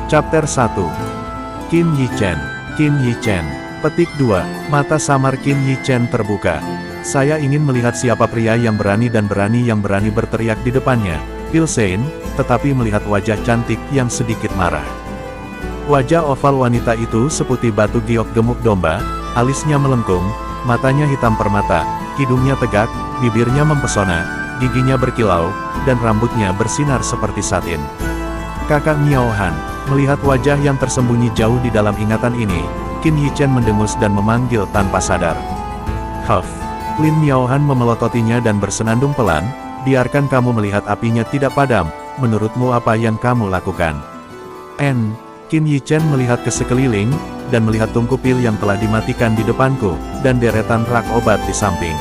Chapter 1. Qin Yi Chen. Qin Yi Chen. Petik 2. Mata samar Qin Yi Chen terbuka. Saya ingin melihat siapa pria yang berani berteriak di depannya, Pilsein, tetapi melihat wajah cantik yang sedikit marah. Wajah oval wanita itu seputih batu giok gemuk domba, alisnya melengkung, matanya hitam permata, hidungnya tegak, bibirnya mempesona, giginya berkilau, dan rambutnya bersinar seperti satin. Kakak Miao Han, melihat wajah yang tersembunyi jauh di dalam ingatan ini, Qin Yi Chen mendengus dan memanggil tanpa sadar. Huff. Lin Miao Han memelototinya dan bersenandung pelan, biarkan kamu melihat apinya tidak padam, menurutmu apa yang kamu lakukan? Qin Yi Chen melihat ke sekeliling, dan melihat tungku pil yang telah dimatikan di depanku, dan deretan rak obat di samping.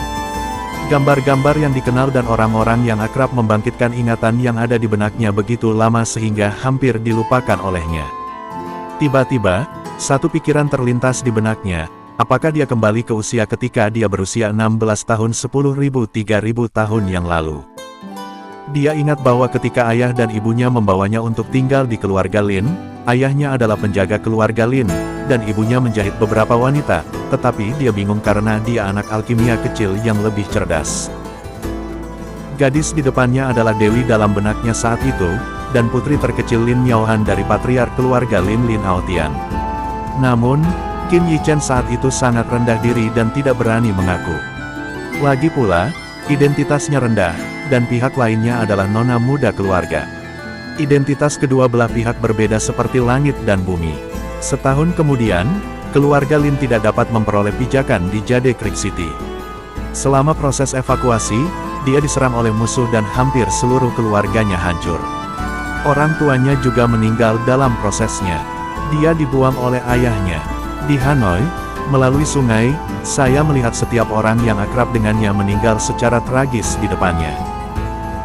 Gambar-gambar yang dikenal dan orang-orang yang akrab membangkitkan ingatan yang ada di benaknya begitu lama sehingga hampir dilupakan olehnya. Tiba-tiba, satu pikiran terlintas di benaknya, apakah dia kembali ke usia ketika dia berusia 16 tahun 10.000-3.000 tahun yang lalu. Dia ingat bahwa ketika ayah dan ibunya membawanya untuk tinggal di keluarga Lin, ayahnya adalah penjaga keluarga Lin, dan ibunya menjahit beberapa wanita, tetapi dia bingung karena dia anak alkimia kecil yang lebih cerdas. Gadis di depannya adalah Dewi dalam benaknya saat itu, dan putri terkecil Lin Miaohan dari patriark keluarga Lin Aotian. Namun, Qin Yi Chen saat itu sangat rendah diri dan tidak berani mengaku. Lagi pula, identitasnya rendah, dan pihak lainnya adalah nona muda keluarga. Identitas kedua belah pihak berbeda seperti langit dan bumi. Setahun kemudian, keluarga Lin tidak dapat memperoleh pijakan di Jade Creek City. Selama proses evakuasi, dia diserang oleh musuh dan hampir seluruh keluarganya hancur. Orang tuanya juga meninggal dalam prosesnya. Dia dibuang oleh ayahnya. Di Hanoi, melalui sungai, saya melihat setiap orang yang akrab dengannya meninggal secara tragis di depannya.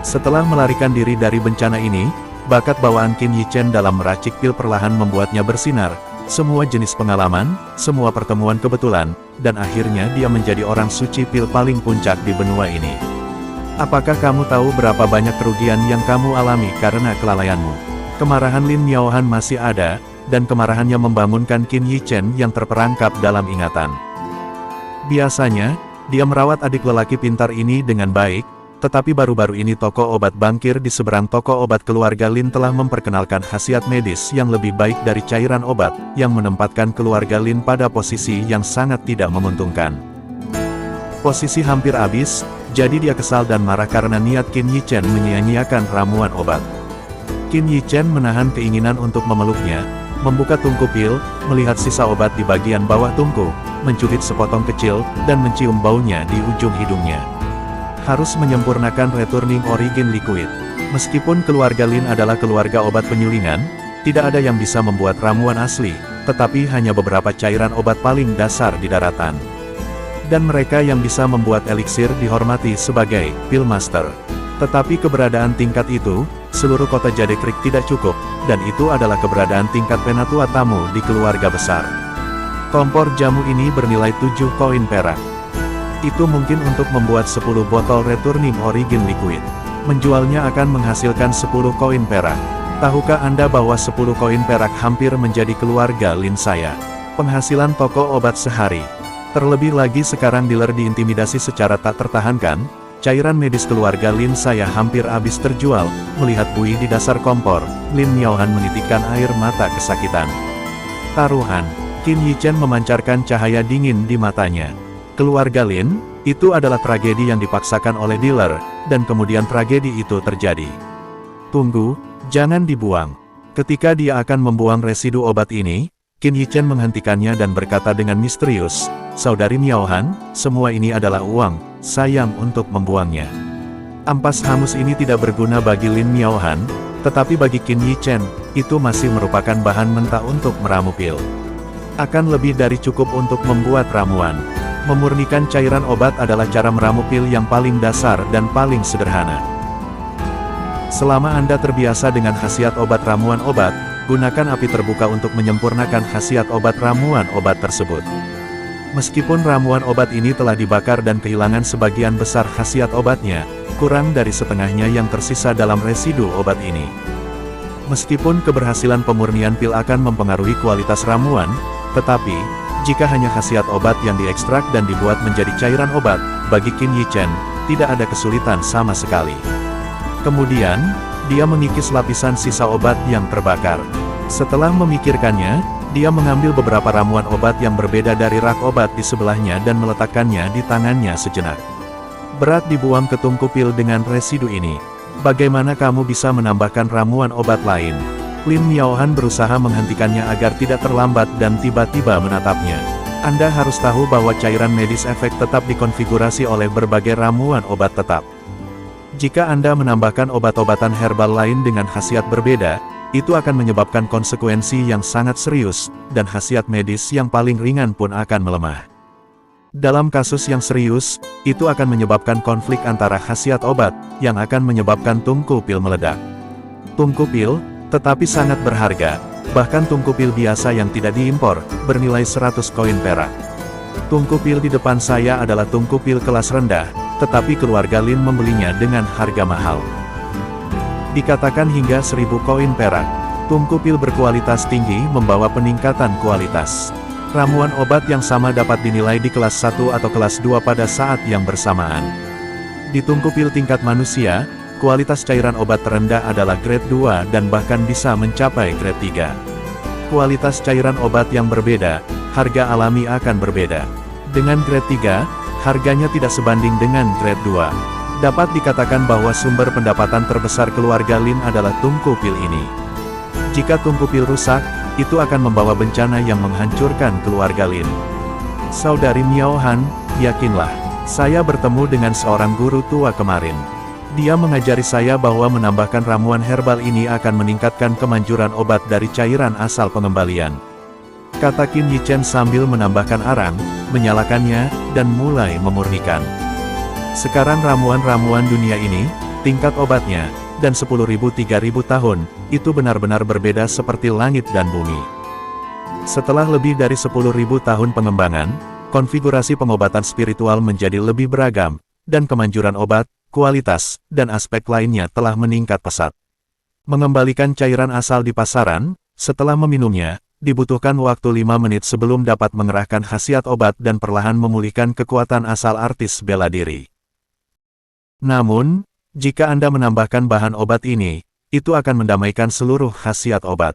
Setelah melarikan diri dari bencana ini, bakat bawaan Qin Yi Chen dalam meracik pil perlahan membuatnya bersinar, semua jenis pengalaman, semua pertemuan kebetulan, dan akhirnya dia menjadi orang suci pil paling puncak di benua ini. Apakah kamu tahu berapa banyak kerugian yang kamu alami karena kelalaianmu? Kemarahan Lin Miaohan masih ada, dan kemarahannya membangunkan Qin Yi Chen yang terperangkap dalam ingatan. Biasanya, dia merawat adik lelaki pintar ini dengan baik, tetapi baru-baru ini toko obat bangkir di seberang toko obat keluarga Lin telah memperkenalkan khasiat medis yang lebih baik dari cairan obat, yang menempatkan keluarga Lin pada posisi yang sangat tidak menguntungkan. Posisi hampir habis, jadi dia kesal dan marah karena niat Qin Yi Chen menyia-nyiakan ramuan obat. Qin Yi Chen menahan keinginan untuk memeluknya, membuka tungku pil, melihat sisa obat di bagian bawah tungku, mencubit sepotong kecil, dan mencium baunya di ujung hidungnya. Harus menyempurnakan returning origin liquid. Meskipun keluarga Lin adalah keluarga obat penyulingan, tidak ada yang bisa membuat ramuan asli, tetapi hanya beberapa cairan obat paling dasar di daratan. Dan mereka yang bisa membuat eliksir dihormati sebagai Pill Master. Tetapi keberadaan tingkat itu, seluruh kota Jade Creek tidak cukup, dan itu adalah keberadaan tingkat penatua tamu di keluarga besar. Kompor jamu ini bernilai 7 koin perak. Itu mungkin untuk membuat 10 botol returning origin liquid. Menjualnya akan menghasilkan 10 koin perak. Tahukah Anda bahwa 10 koin perak hampir menjadi keluarga Lin saya? Penghasilan toko obat sehari. Terlebih lagi sekarang dealer diintimidasi secara tak tertahankan, cairan medis keluarga Lin saya hampir habis terjual. Melihat buih di dasar kompor, Lin Miaohan menitikkan air mata kesakitan. Taruhan. Qin Yi Chen memancarkan cahaya dingin di matanya. Keluarga Lin, itu adalah tragedi yang dipaksakan oleh dealer, dan kemudian tragedi itu terjadi. Tunggu, jangan dibuang. Ketika dia akan membuang residu obat ini, Qin Yi Chen menghentikannya dan berkata dengan misterius, "Saudari Miaohan, semua ini adalah uang, sayang untuk membuangnya." Ampas hangus ini tidak berguna bagi Lin Miaohan, tetapi bagi Qin Yi Chen, itu masih merupakan bahan mentah untuk meramu pil. Akan lebih dari cukup untuk membuat ramuan. Memurnikan cairan obat adalah cara meramu pil yang paling dasar dan paling sederhana. Selama Anda terbiasa dengan khasiat obat ramuan obat, gunakan api terbuka untuk menyempurnakan khasiat obat ramuan obat tersebut. Meskipun ramuan obat ini telah dibakar dan kehilangan sebagian besar khasiat obatnya, kurang dari setengahnya yang tersisa dalam residu obat ini. Meskipun keberhasilan pemurnian pil akan mempengaruhi kualitas ramuan, tetapi, jika hanya khasiat obat yang diekstrak dan dibuat menjadi cairan obat, bagi Qin Yichen, tidak ada kesulitan sama sekali. Kemudian, dia mengikis lapisan sisa obat yang terbakar. Setelah memikirkannya, dia mengambil beberapa ramuan obat yang berbeda dari rak obat di sebelahnya dan meletakkannya di tangannya sejenak. Berat dibuang ke tungku pil dengan residu ini. Bagaimana kamu bisa menambahkan ramuan obat lain? Lin Miaohan berusaha menghentikannya agar tidak terlambat dan tiba-tiba menatapnya. Anda harus tahu bahwa cairan medis efek tetap dikonfigurasi oleh berbagai ramuan obat tetap. Jika Anda menambahkan obat-obatan herbal lain dengan khasiat berbeda, itu akan menyebabkan konsekuensi yang sangat serius, dan khasiat medis yang paling ringan pun akan melemah. Dalam kasus yang serius, itu akan menyebabkan konflik antara khasiat obat, yang akan menyebabkan tungku pil meledak. Tungku pil, tetapi sangat berharga, bahkan tungku pil biasa yang tidak diimpor, bernilai 100 koin perak. Tungku pil di depan saya adalah tungku pil kelas rendah, tetapi keluarga Lin membelinya dengan harga mahal. Dikatakan hingga 1000 koin perak. Tungku pil berkualitas tinggi membawa peningkatan kualitas. Ramuan obat yang sama dapat dinilai di kelas 1 atau kelas 2 pada saat yang bersamaan. Di tungku pil tingkat manusia, kualitas cairan obat terendah adalah grade 2 dan bahkan bisa mencapai grade 3. Kualitas cairan obat yang berbeda, harga alami akan berbeda. Dengan grade 3, harganya tidak sebanding dengan grade 2. Dapat dikatakan bahwa sumber pendapatan terbesar keluarga Lin adalah tungku pil ini. Jika tungku pil rusak, itu akan membawa bencana yang menghancurkan keluarga Lin. Saudari Miaohan, yakinlah, saya bertemu dengan seorang guru tua kemarin. Dia mengajari saya bahwa menambahkan ramuan herbal ini akan meningkatkan kemanjuran obat dari cairan asal pengembalian. Kata Qin Yichen sambil menambahkan arang, menyalakannya, dan mulai memurnikan. Sekarang ramuan-ramuan dunia ini, tingkat obatnya, dan 10.000-3.000 tahun, itu benar-benar berbeda seperti langit dan bumi. Setelah lebih dari 10.000 tahun pengembangan, konfigurasi pengobatan spiritual menjadi lebih beragam, dan kemanjuran obat, kualitas, dan aspek lainnya telah meningkat pesat. Mengembalikan cairan asal di pasaran, setelah meminumnya, dibutuhkan waktu 5 menit sebelum dapat mengerahkan khasiat obat dan perlahan memulihkan kekuatan asal artis bela diri. Namun, jika Anda menambahkan bahan obat ini, itu akan mendamaikan seluruh khasiat obat.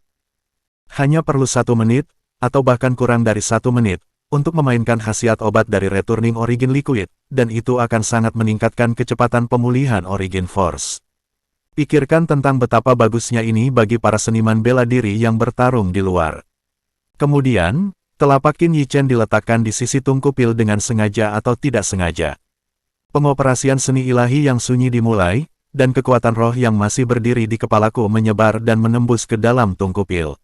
Hanya perlu 1 menit, atau bahkan kurang dari 1 menit, untuk memainkan khasiat obat dari Returning Origin Liquid, dan itu akan sangat meningkatkan kecepatan pemulihan Origin Force. Pikirkan tentang betapa bagusnya ini bagi para seniman bela diri yang bertarung di luar. Kemudian, telapak Qin Yichen diletakkan di sisi tungku pil dengan sengaja atau tidak sengaja. Pengoperasian seni ilahi yang sunyi dimulai, dan kekuatan roh yang masih berdiri di kepalaku menyebar dan menembus ke dalam tungku pil.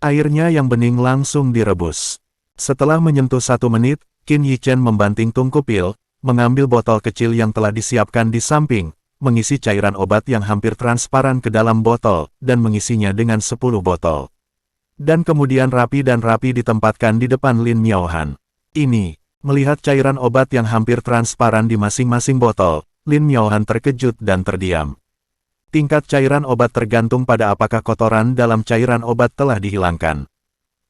Airnya yang bening langsung direbus. Setelah menyentuh 1 menit, Qin Yichen membanting tungku pil, mengambil botol kecil yang telah disiapkan di samping, mengisi cairan obat yang hampir transparan ke dalam botol, dan mengisinya dengan 10 botol. Dan kemudian rapi ditempatkan di depan Lin Miaohan. Ini. Melihat cairan obat yang hampir transparan di masing-masing botol, Lin Miaohan terkejut dan terdiam. Tingkat cairan obat tergantung pada apakah kotoran dalam cairan obat telah dihilangkan.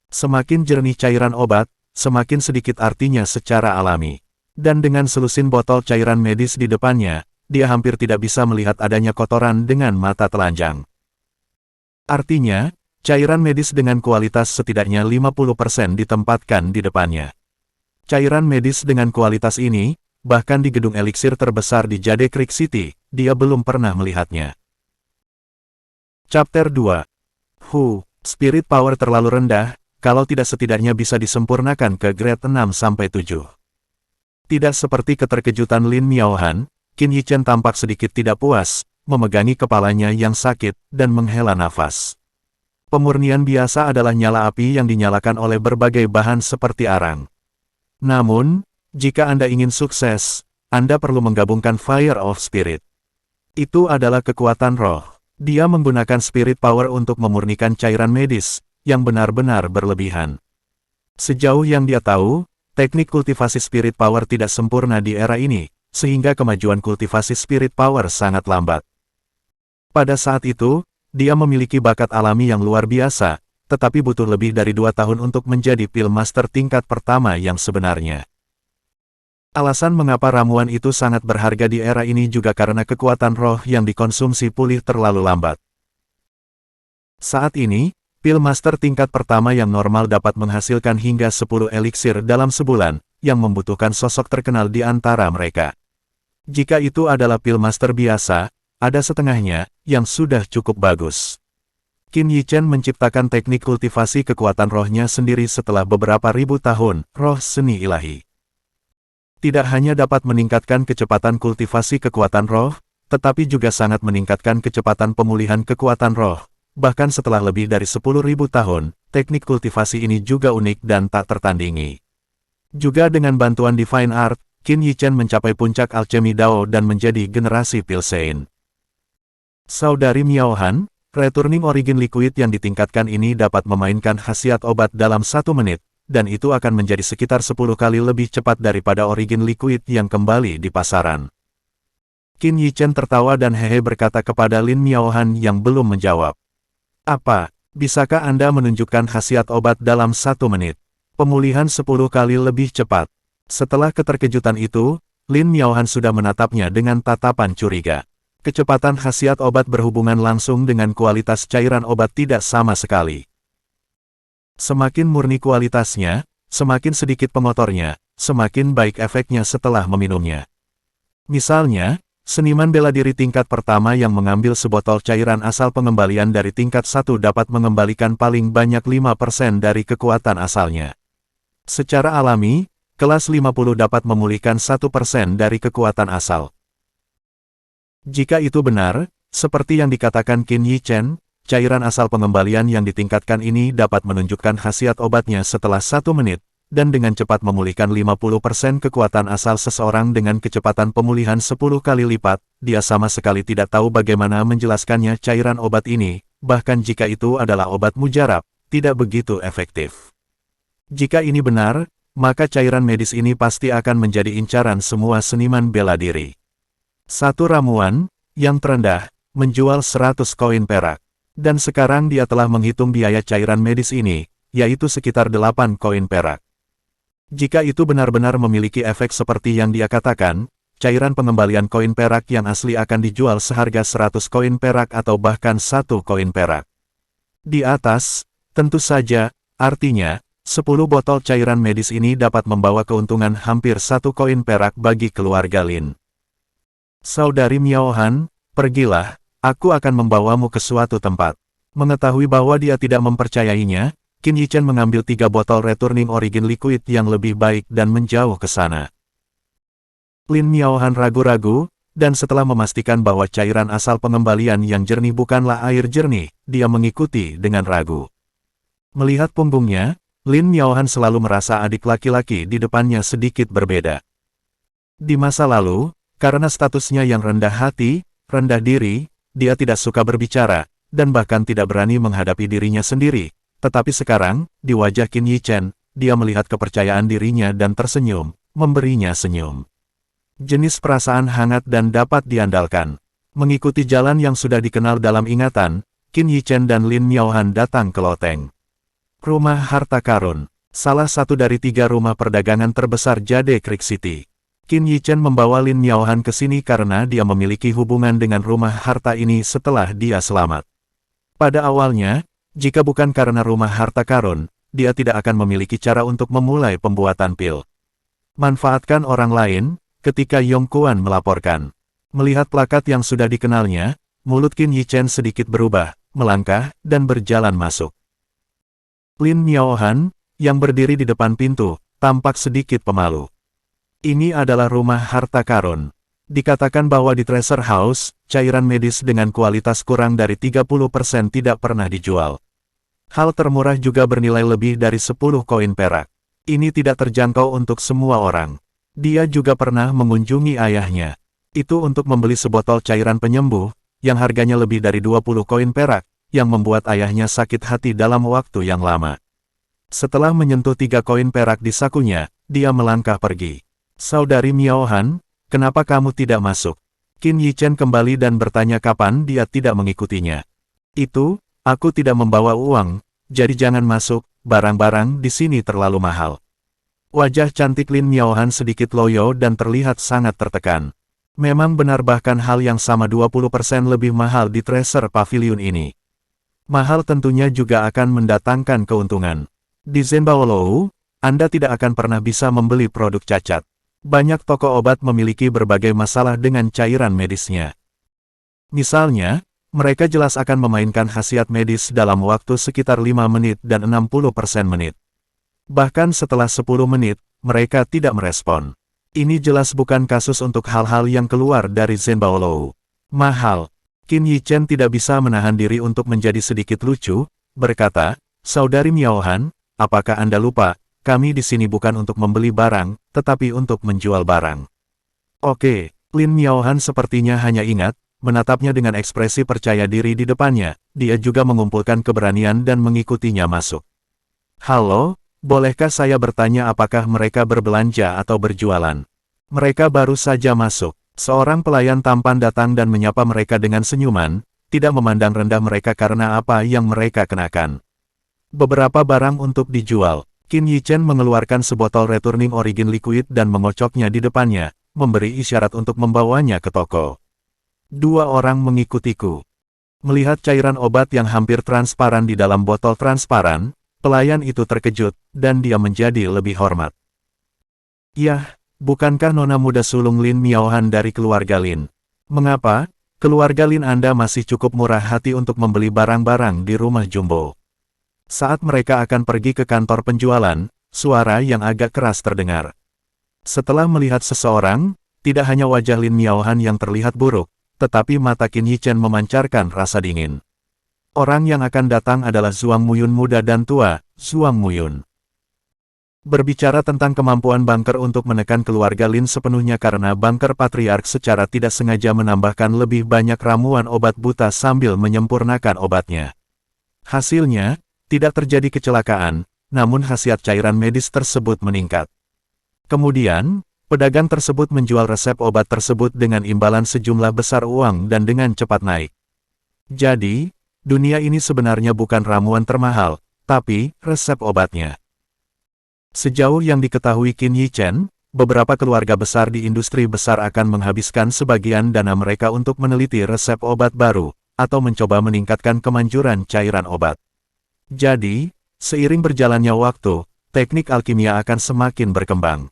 Semakin jernih cairan obat, semakin sedikit artinya secara alami. Dan dengan selusin botol cairan medis di depannya, dia hampir tidak bisa melihat adanya kotoran dengan mata telanjang. Artinya, cairan medis dengan kualitas setidaknya 50% ditempatkan di depannya. Cairan medis dengan kualitas ini, bahkan di gedung eliksir terbesar di Jade Creek City, dia belum pernah melihatnya. Chapter 2. Spirit power terlalu rendah, kalau tidak setidaknya bisa disempurnakan ke grade 6-7. Tidak seperti keterkejutan Lin Miaohan, Qin Yichen tampak sedikit tidak puas, memegangi kepalanya yang sakit, dan menghela nafas. Pemurnian biasa adalah nyala api yang dinyalakan oleh berbagai bahan seperti arang. Namun, jika Anda ingin sukses, Anda perlu menggabungkan Fire of Spirit. Itu adalah kekuatan roh. Dia menggunakan spirit power untuk memurnikan cairan medis, yang benar-benar berlebihan. Sejauh yang dia tahu, teknik kultivasi spirit power tidak sempurna di era ini, sehingga kemajuan kultivasi spirit power sangat lambat. Pada saat itu, dia memiliki bakat alami yang luar biasa, tetapi butuh lebih dari 2 tahun untuk menjadi Pil Master tingkat pertama yang sebenarnya. Alasan mengapa ramuan itu sangat berharga di era ini juga karena kekuatan roh yang dikonsumsi pulih terlalu lambat. Saat ini, Pil Master tingkat pertama yang normal dapat menghasilkan hingga 10 eliksir dalam sebulan, yang membutuhkan sosok terkenal di antara mereka. Jika itu adalah Pil Master biasa, ada setengahnya, yang sudah cukup bagus. Qin Yichen menciptakan teknik kultivasi kekuatan rohnya sendiri setelah beberapa ribu tahun, roh seni ilahi. Tidak hanya dapat meningkatkan kecepatan kultivasi kekuatan roh, tetapi juga sangat meningkatkan kecepatan pemulihan kekuatan roh. Bahkan setelah lebih dari 10.000 tahun, teknik kultivasi ini juga unik dan tak tertandingi. Juga dengan bantuan Divine Art, Qin Yichen mencapai puncak alchemy Dao dan menjadi generasi Pilsein. Saudari Miao Han, Returning Origin Liquid yang ditingkatkan ini dapat memainkan khasiat obat dalam 1 menit, dan itu akan menjadi sekitar 10 kali lebih cepat daripada Origin Liquid yang kembali di pasaran. Qin Yichen tertawa dan hehe berkata kepada Lin Miao Han yang belum menjawab. Apa, bisakah Anda menunjukkan khasiat obat dalam 1 menit? Pemulihan 10 kali lebih cepat. Setelah keterkejutan itu, Lin Miao Han sudah menatapnya dengan tatapan curiga. Kecepatan khasiat obat berhubungan langsung dengan kualitas cairan obat tidak sama sekali. Semakin murni kualitasnya, semakin sedikit pengotornya, semakin baik efeknya setelah meminumnya. Misalnya, seniman bela diri tingkat pertama yang mengambil sebotol cairan asal pengembalian dari tingkat 1 dapat mengembalikan paling banyak 5% dari kekuatan asalnya. Secara alami, kelas 50 dapat memulihkan 1% dari kekuatan asal. Jika itu benar, seperti yang dikatakan Qin Yichen, cairan asal pengembalian yang ditingkatkan ini dapat menunjukkan khasiat obatnya setelah 1 menit, dan dengan cepat memulihkan 50% kekuatan asal seseorang dengan kecepatan pemulihan 10 kali lipat, dia sama sekali tidak tahu bagaimana menjelaskannya cairan obat ini, bahkan jika itu adalah obat mujarab, tidak begitu efektif. Jika ini benar, maka cairan medis ini pasti akan menjadi incaran semua seniman bela diri. Satu ramuan, yang terendah, menjual 100 koin perak. Dan sekarang dia telah menghitung biaya cairan medis ini, yaitu sekitar 8 koin perak. Jika itu benar-benar memiliki efek seperti yang dia katakan, cairan pengembalian koin perak yang asli akan dijual seharga 100 koin perak atau bahkan 1 koin perak. Di atas, tentu saja, artinya, 10 botol cairan medis ini dapat membawa keuntungan hampir 1 koin perak bagi keluarga Lin. Saudari Miao Han, pergilah, aku akan membawamu ke suatu tempat. Mengetahui bahwa dia tidak mempercayainya, Qin Yichen mengambil 3 botol Returning Origin Liquid yang lebih baik dan menjauh ke sana. Lin Miao Han ragu-ragu, dan setelah memastikan bahwa cairan asal pengembalian yang jernih bukanlah air jernih, dia mengikuti dengan ragu. Melihat punggungnya, Lin Miao Han selalu merasa adik laki-laki di depannya sedikit berbeda. Di masa lalu, karena statusnya yang rendah hati, rendah diri, dia tidak suka berbicara, dan bahkan tidak berani menghadapi dirinya sendiri. Tetapi sekarang, di wajah Qin Yichen, dia melihat kepercayaan dirinya dan tersenyum, memberinya senyum. Jenis perasaan hangat dan dapat diandalkan. Mengikuti jalan yang sudah dikenal dalam ingatan, Qin Yichen dan Lin Miao Han datang ke loteng. Rumah Harta Karun, salah satu dari 3 rumah perdagangan terbesar Jade Creek City. Qin Yichen membawa Lin Miao Han ke sini karena dia memiliki hubungan dengan rumah harta ini setelah dia selamat. Pada awalnya, jika bukan karena rumah harta karun, dia tidak akan memiliki cara untuk memulai pembuatan pil. Manfaatkan orang lain, ketika Yong Kuan melaporkan. Melihat plakat yang sudah dikenalnya, mulut Qin Yichen sedikit berubah, melangkah, dan berjalan masuk. Lin Miao Han, yang berdiri di depan pintu, tampak sedikit pemalu. Ini adalah rumah harta karun. Dikatakan bahwa di Treasure House, cairan medis dengan kualitas kurang dari 30% tidak pernah dijual. Hal termurah juga bernilai lebih dari 10 koin perak. Ini tidak terjangkau untuk semua orang. Dia juga pernah mengunjungi ayahnya. Itu untuk membeli sebotol cairan penyembuh, yang harganya lebih dari 20 koin perak, yang membuat ayahnya sakit hati dalam waktu yang lama. Setelah menyentuh 3 koin perak di sakunya, dia melangkah pergi. Saudari Miao Han, kenapa kamu tidak masuk? Qin Yichen kembali dan bertanya kapan dia tidak mengikutinya. Aku tidak membawa uang, jadi jangan masuk, barang-barang di sini terlalu mahal. Wajah cantik Lin Miaohan sedikit loyo dan terlihat sangat tertekan. Memang benar bahkan hal yang sama 20% lebih mahal di Treasure Pavilion ini. Mahal tentunya juga akan mendatangkan keuntungan. Di Zhenbaolou, Anda tidak akan pernah bisa membeli produk cacat. Banyak toko obat memiliki berbagai masalah dengan cairan medisnya. Misalnya, mereka jelas akan memainkan khasiat medis dalam waktu sekitar 5 menit dan 60% menit. Bahkan setelah 10 menit, mereka tidak merespon. Ini jelas bukan kasus untuk hal-hal yang keluar dari Zhenbaolou. Mahal. Qin Yichen tidak bisa menahan diri untuk menjadi sedikit lucu, berkata, "Saudari Miaohan, apakah Anda lupa, kami di sini bukan untuk membeli barang, tetapi untuk menjual barang." Oke, Lin Miaohan sepertinya hanya ingat, menatapnya dengan ekspresi percaya diri di depannya, dia juga mengumpulkan keberanian dan mengikutinya masuk. "Halo, bolehkah saya bertanya apakah mereka berbelanja atau berjualan?" Mereka baru saja masuk. Seorang pelayan tampan datang dan menyapa mereka dengan senyuman, tidak memandang rendah mereka karena apa yang mereka kenakan. Beberapa barang untuk dijual. Qin Yichen mengeluarkan sebotol Returning Origin Liquid dan mengocoknya di depannya, memberi isyarat untuk membawanya ke toko. 2 orang mengikutiku. Melihat cairan obat yang hampir transparan di dalam botol transparan, pelayan itu terkejut, dan dia menjadi lebih hormat. "Yah, bukankah nona muda sulung Lin Miaohan dari keluarga Lin? Mengapa, keluarga Lin Anda masih cukup murah hati untuk membeli barang-barang di rumah Jumbo?" Saat mereka akan pergi ke kantor penjualan, suara yang agak keras terdengar. Setelah melihat seseorang, tidak hanya wajah Lin Miaohan yang terlihat buruk, tetapi mata Qin Yichen memancarkan rasa dingin. Orang yang akan datang adalah Zhuang Muyun muda dan tua, Zhuang Muyun. Berbicara tentang kemampuan banker untuk menekan keluarga Lin sepenuhnya karena banker patriark secara tidak sengaja menambahkan lebih banyak ramuan obat buta sambil menyempurnakan obatnya. Hasilnya, tidak terjadi kecelakaan, namun khasiat cairan medis tersebut meningkat. Kemudian, pedagang tersebut menjual resep obat tersebut dengan imbalan sejumlah besar uang dan dengan cepat naik. Jadi, dunia ini sebenarnya bukan ramuan termahal, tapi resep obatnya. Sejauh yang diketahui Qin Yichen, beberapa keluarga besar di industri besar akan menghabiskan sebagian dana mereka untuk meneliti resep obat baru, atau mencoba meningkatkan kemanjuran cairan obat. Jadi, seiring berjalannya waktu, teknik alkimia akan semakin berkembang.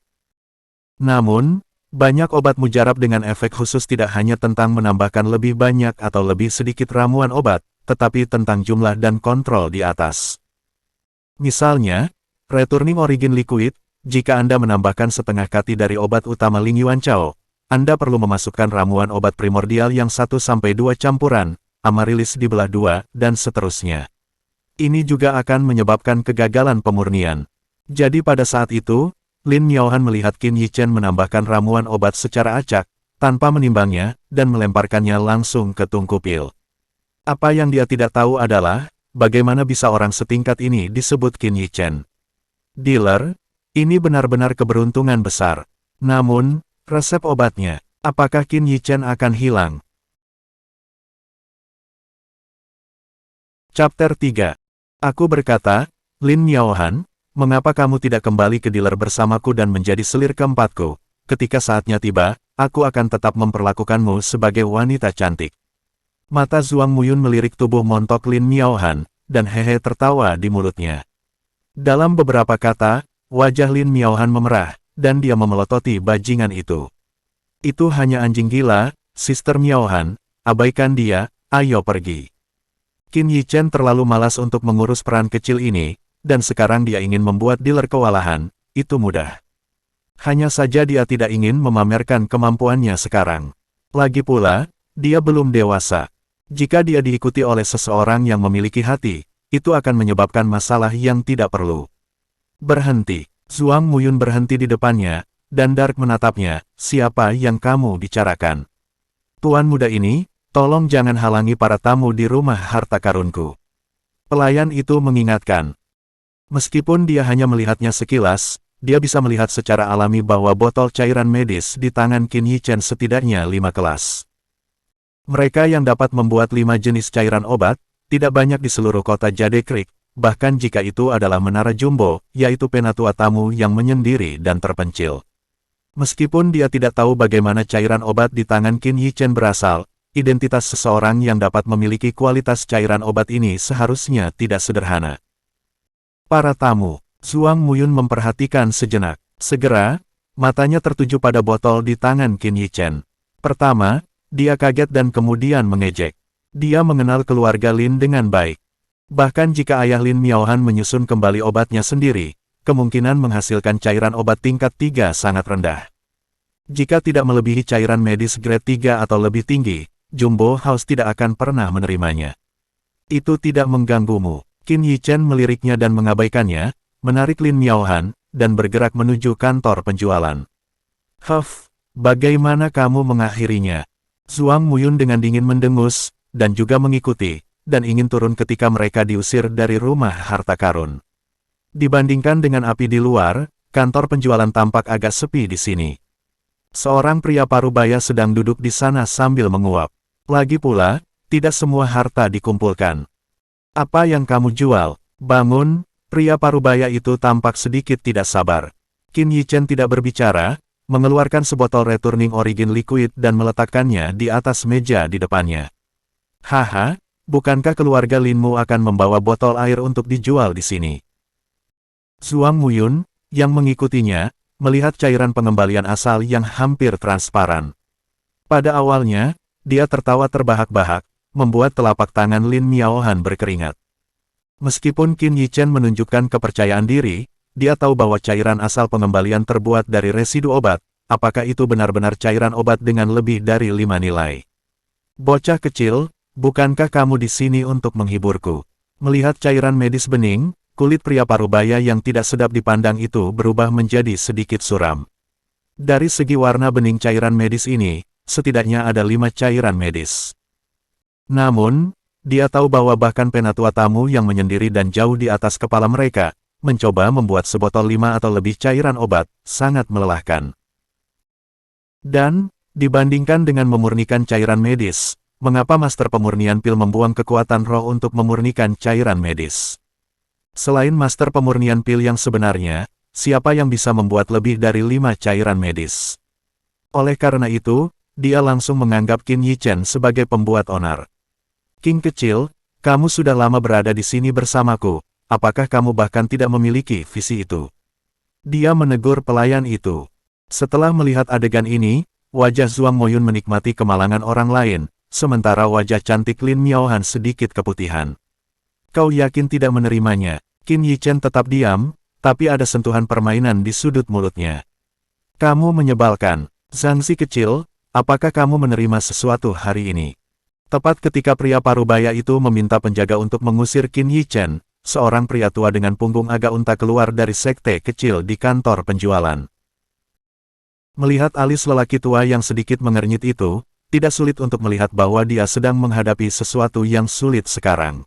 Namun, banyak obat mujarab dengan efek khusus tidak hanya tentang menambahkan lebih banyak atau lebih sedikit ramuan obat, tetapi tentang jumlah dan kontrol di atas. Misalnya, Returning Origin Liquid, jika Anda menambahkan setengah kati dari obat utama Ling Yuan Chao, Anda perlu memasukkan ramuan obat primordial yang 1-2 campuran, Amaryllis dibelah 2, dan seterusnya. Ini juga akan menyebabkan kegagalan pemurnian. Jadi pada saat itu, Lin Miaohan melihat Qin Yichen menambahkan ramuan obat secara acak, tanpa menimbangnya, dan melemparkannya langsung ke tungku pil. Apa yang dia tidak tahu adalah, bagaimana bisa orang setingkat ini disebut Qin Yichen. Dealer, ini benar-benar keberuntungan besar. Namun, resep obatnya, apakah Qin Yichen akan hilang? Chapter 3. Aku berkata, "Lin Miaohan, mengapa kamu tidak kembali ke dealer bersamaku dan menjadi selir keempatku? Ketika saatnya tiba, aku akan tetap memperlakukanmu sebagai wanita cantik." Mata Zhuang Muyun melirik tubuh montok Lin Miaohan, dan hehe tertawa di mulutnya. Dalam beberapa kata, wajah Lin Miaohan memerah, dan dia memelototi bajingan itu. "Itu hanya anjing gila, Sister Miaohan, abaikan dia, ayo pergi." Qin Yichen terlalu malas untuk mengurus peran kecil ini, dan sekarang dia ingin membuat dealer kewalahan, itu mudah. Hanya saja dia tidak ingin memamerkan kemampuannya sekarang. Lagi pula, dia belum dewasa. Jika dia diikuti oleh seseorang yang memiliki hati, itu akan menyebabkan masalah yang tidak perlu. "Berhenti." Zhuang Muyun berhenti di depannya, dan Dark menatapnya, "Siapa yang kamu bicarakan?" "Tuan muda ini, tolong jangan halangi para tamu di rumah harta karunku." Pelayan itu mengingatkan. Meskipun dia hanya melihatnya sekilas, dia bisa melihat secara alami bahwa botol cairan medis di tangan Qin Yichen setidaknya 5 kelas. Mereka yang dapat membuat 5 jenis cairan obat, tidak banyak di seluruh kota Jade Creek, bahkan jika itu adalah menara jumbo, yaitu penatua tamu yang menyendiri dan terpencil. Meskipun dia tidak tahu bagaimana cairan obat di tangan Qin Yichen berasal, identitas seseorang yang dapat memiliki kualitas cairan obat ini seharusnya tidak sederhana. Para tamu, Zhuang Muyun memperhatikan sejenak. Segera, matanya tertuju pada botol di tangan Qin Yichen. Pertama, dia kaget dan kemudian mengejek. Dia mengenal keluarga Lin dengan baik. Bahkan jika ayah Lin Miaohan menyusun kembali obatnya sendiri, kemungkinan menghasilkan cairan obat tingkat 3 sangat rendah. Jika tidak melebihi cairan medis grade 3 atau lebih tinggi, Jumbo House tidak akan pernah menerimanya. Itu tidak mengganggumu. Qin Yichen meliriknya dan mengabaikannya, menarik Lin Miaohan, dan bergerak menuju kantor penjualan. Huff, bagaimana kamu mengakhirinya? Zhuang Muyun dengan dingin mendengus, dan juga mengikuti, dan ingin turun ketika mereka diusir dari rumah harta karun. Dibandingkan dengan api di luar, kantor penjualan tampak agak sepi di sini. Seorang pria parubaya sedang duduk di sana sambil menguap. Lagi pula, tidak semua harta dikumpulkan. Apa yang kamu jual? Bangun, pria parubaya itu tampak sedikit tidak sabar. Qin Yichen tidak berbicara, mengeluarkan sebotol returning origin liquid dan meletakkannya di atas meja di depannya. Haha, bukankah keluarga Linmu akan membawa botol air untuk dijual di sini? Zhuang Muyun, yang mengikutinya, melihat cairan pengembalian asal yang hampir transparan. Pada awalnya, dia tertawa terbahak-bahak, membuat telapak tangan Lin Miaohan berkeringat. Meskipun Qin Yichen menunjukkan kepercayaan diri, dia tahu bahwa cairan asal pengembalian terbuat dari residu obat, apakah itu benar-benar cairan obat dengan lebih dari 5 nilai. Bocah kecil, bukankah kamu di sini untuk menghiburku? Melihat cairan medis bening, kulit pria parubaya yang tidak sedap dipandang itu berubah menjadi sedikit suram. Dari segi warna bening cairan medis ini, setidaknya ada 5 cairan medis. Namun, dia tahu bahwa bahkan penatua tamu yang menyendiri dan jauh di atas kepala mereka, mencoba membuat sebotol 5 atau lebih cairan obat, sangat melelahkan. Dan, dibandingkan dengan memurnikan cairan medis, mengapa Master Pemurnian Pil membuang kekuatan roh untuk memurnikan cairan medis? Selain Master Pemurnian Pil yang sebenarnya, siapa yang bisa membuat lebih dari 5 cairan medis? Oleh karena itu, dia langsung menganggap Qin Yichen sebagai pembuat onar. King kecil, kamu sudah lama berada di sini bersamaku, apakah kamu bahkan tidak memiliki visi itu? Dia menegur pelayan itu. Setelah melihat adegan ini, wajah Zhuang Muyun menikmati kemalangan orang lain, sementara wajah cantik Lin Miaohan sedikit keputihan. Kau yakin tidak menerimanya? Qin Yichen tetap diam, tapi ada sentuhan permainan di sudut mulutnya. Kamu menyebalkan. Zhangzi kecil, apakah kamu menerima sesuatu hari ini? Tepat ketika pria parubaya itu meminta penjaga untuk mengusir Qin Yichen, seorang pria tua dengan punggung agak unta keluar dari sekte kecil di kantor penjualan. Melihat alis lelaki tua yang sedikit mengernyit itu, tidak sulit untuk melihat bahwa dia sedang menghadapi sesuatu yang sulit sekarang.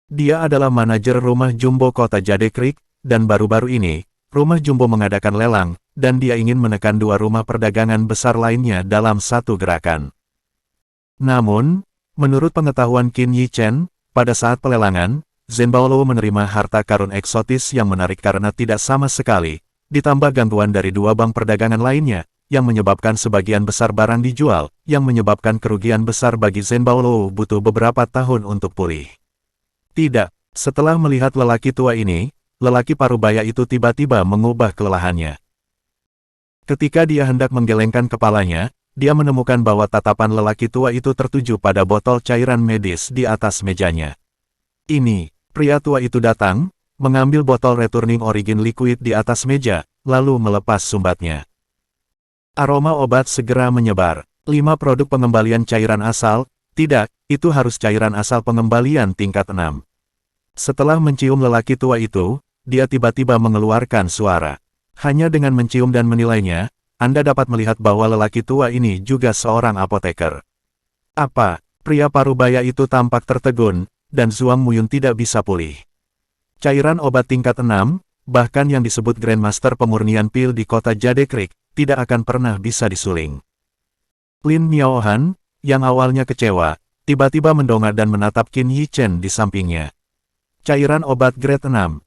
Dia adalah manajer rumah jumbo kota Jade Creek, dan baru-baru ini, rumah jumbo mengadakan lelang, dan dia ingin menekan 2 rumah perdagangan besar lainnya dalam satu gerakan. Namun, menurut pengetahuan Qin Yichen, pada saat pelelangan, Zhen Baoluo menerima harta karun eksotis yang menarik karena tidak sama sekali, ditambah gangguan dari 2 bank perdagangan lainnya, yang menyebabkan sebagian besar barang dijual, yang menyebabkan kerugian besar bagi Zhen Baoluo butuh beberapa tahun untuk pulih. Tidak, setelah melihat lelaki tua ini, lelaki parubaya itu tiba-tiba mengubah kelelahannya. Ketika dia hendak menggelengkan kepalanya, dia menemukan bahwa tatapan lelaki tua itu tertuju pada botol cairan medis di atas mejanya. Ini, pria tua itu datang, mengambil botol returning origin liquid di atas meja, lalu melepas sumbatnya. Aroma obat segera menyebar. 5 produk pengembalian cairan asal, tidak, itu harus cairan asal pengembalian tingkat 6. Setelah mencium lelaki tua itu, dia tiba-tiba mengeluarkan suara. Hanya dengan mencium dan menilainya, Anda dapat melihat bahwa lelaki tua ini juga seorang apoteker. Apa? Pria parubaya itu tampak tertegun, dan Zhuang Muyun tidak bisa pulih. Cairan obat tingkat 6, bahkan yang disebut Grandmaster Pemurnian Pil di kota Jade Creek, tidak akan pernah bisa disuling. Lin Miaohan, yang awalnya kecewa, tiba-tiba mendongak dan menatap Qin Yichen di sampingnya. Cairan obat grade 6.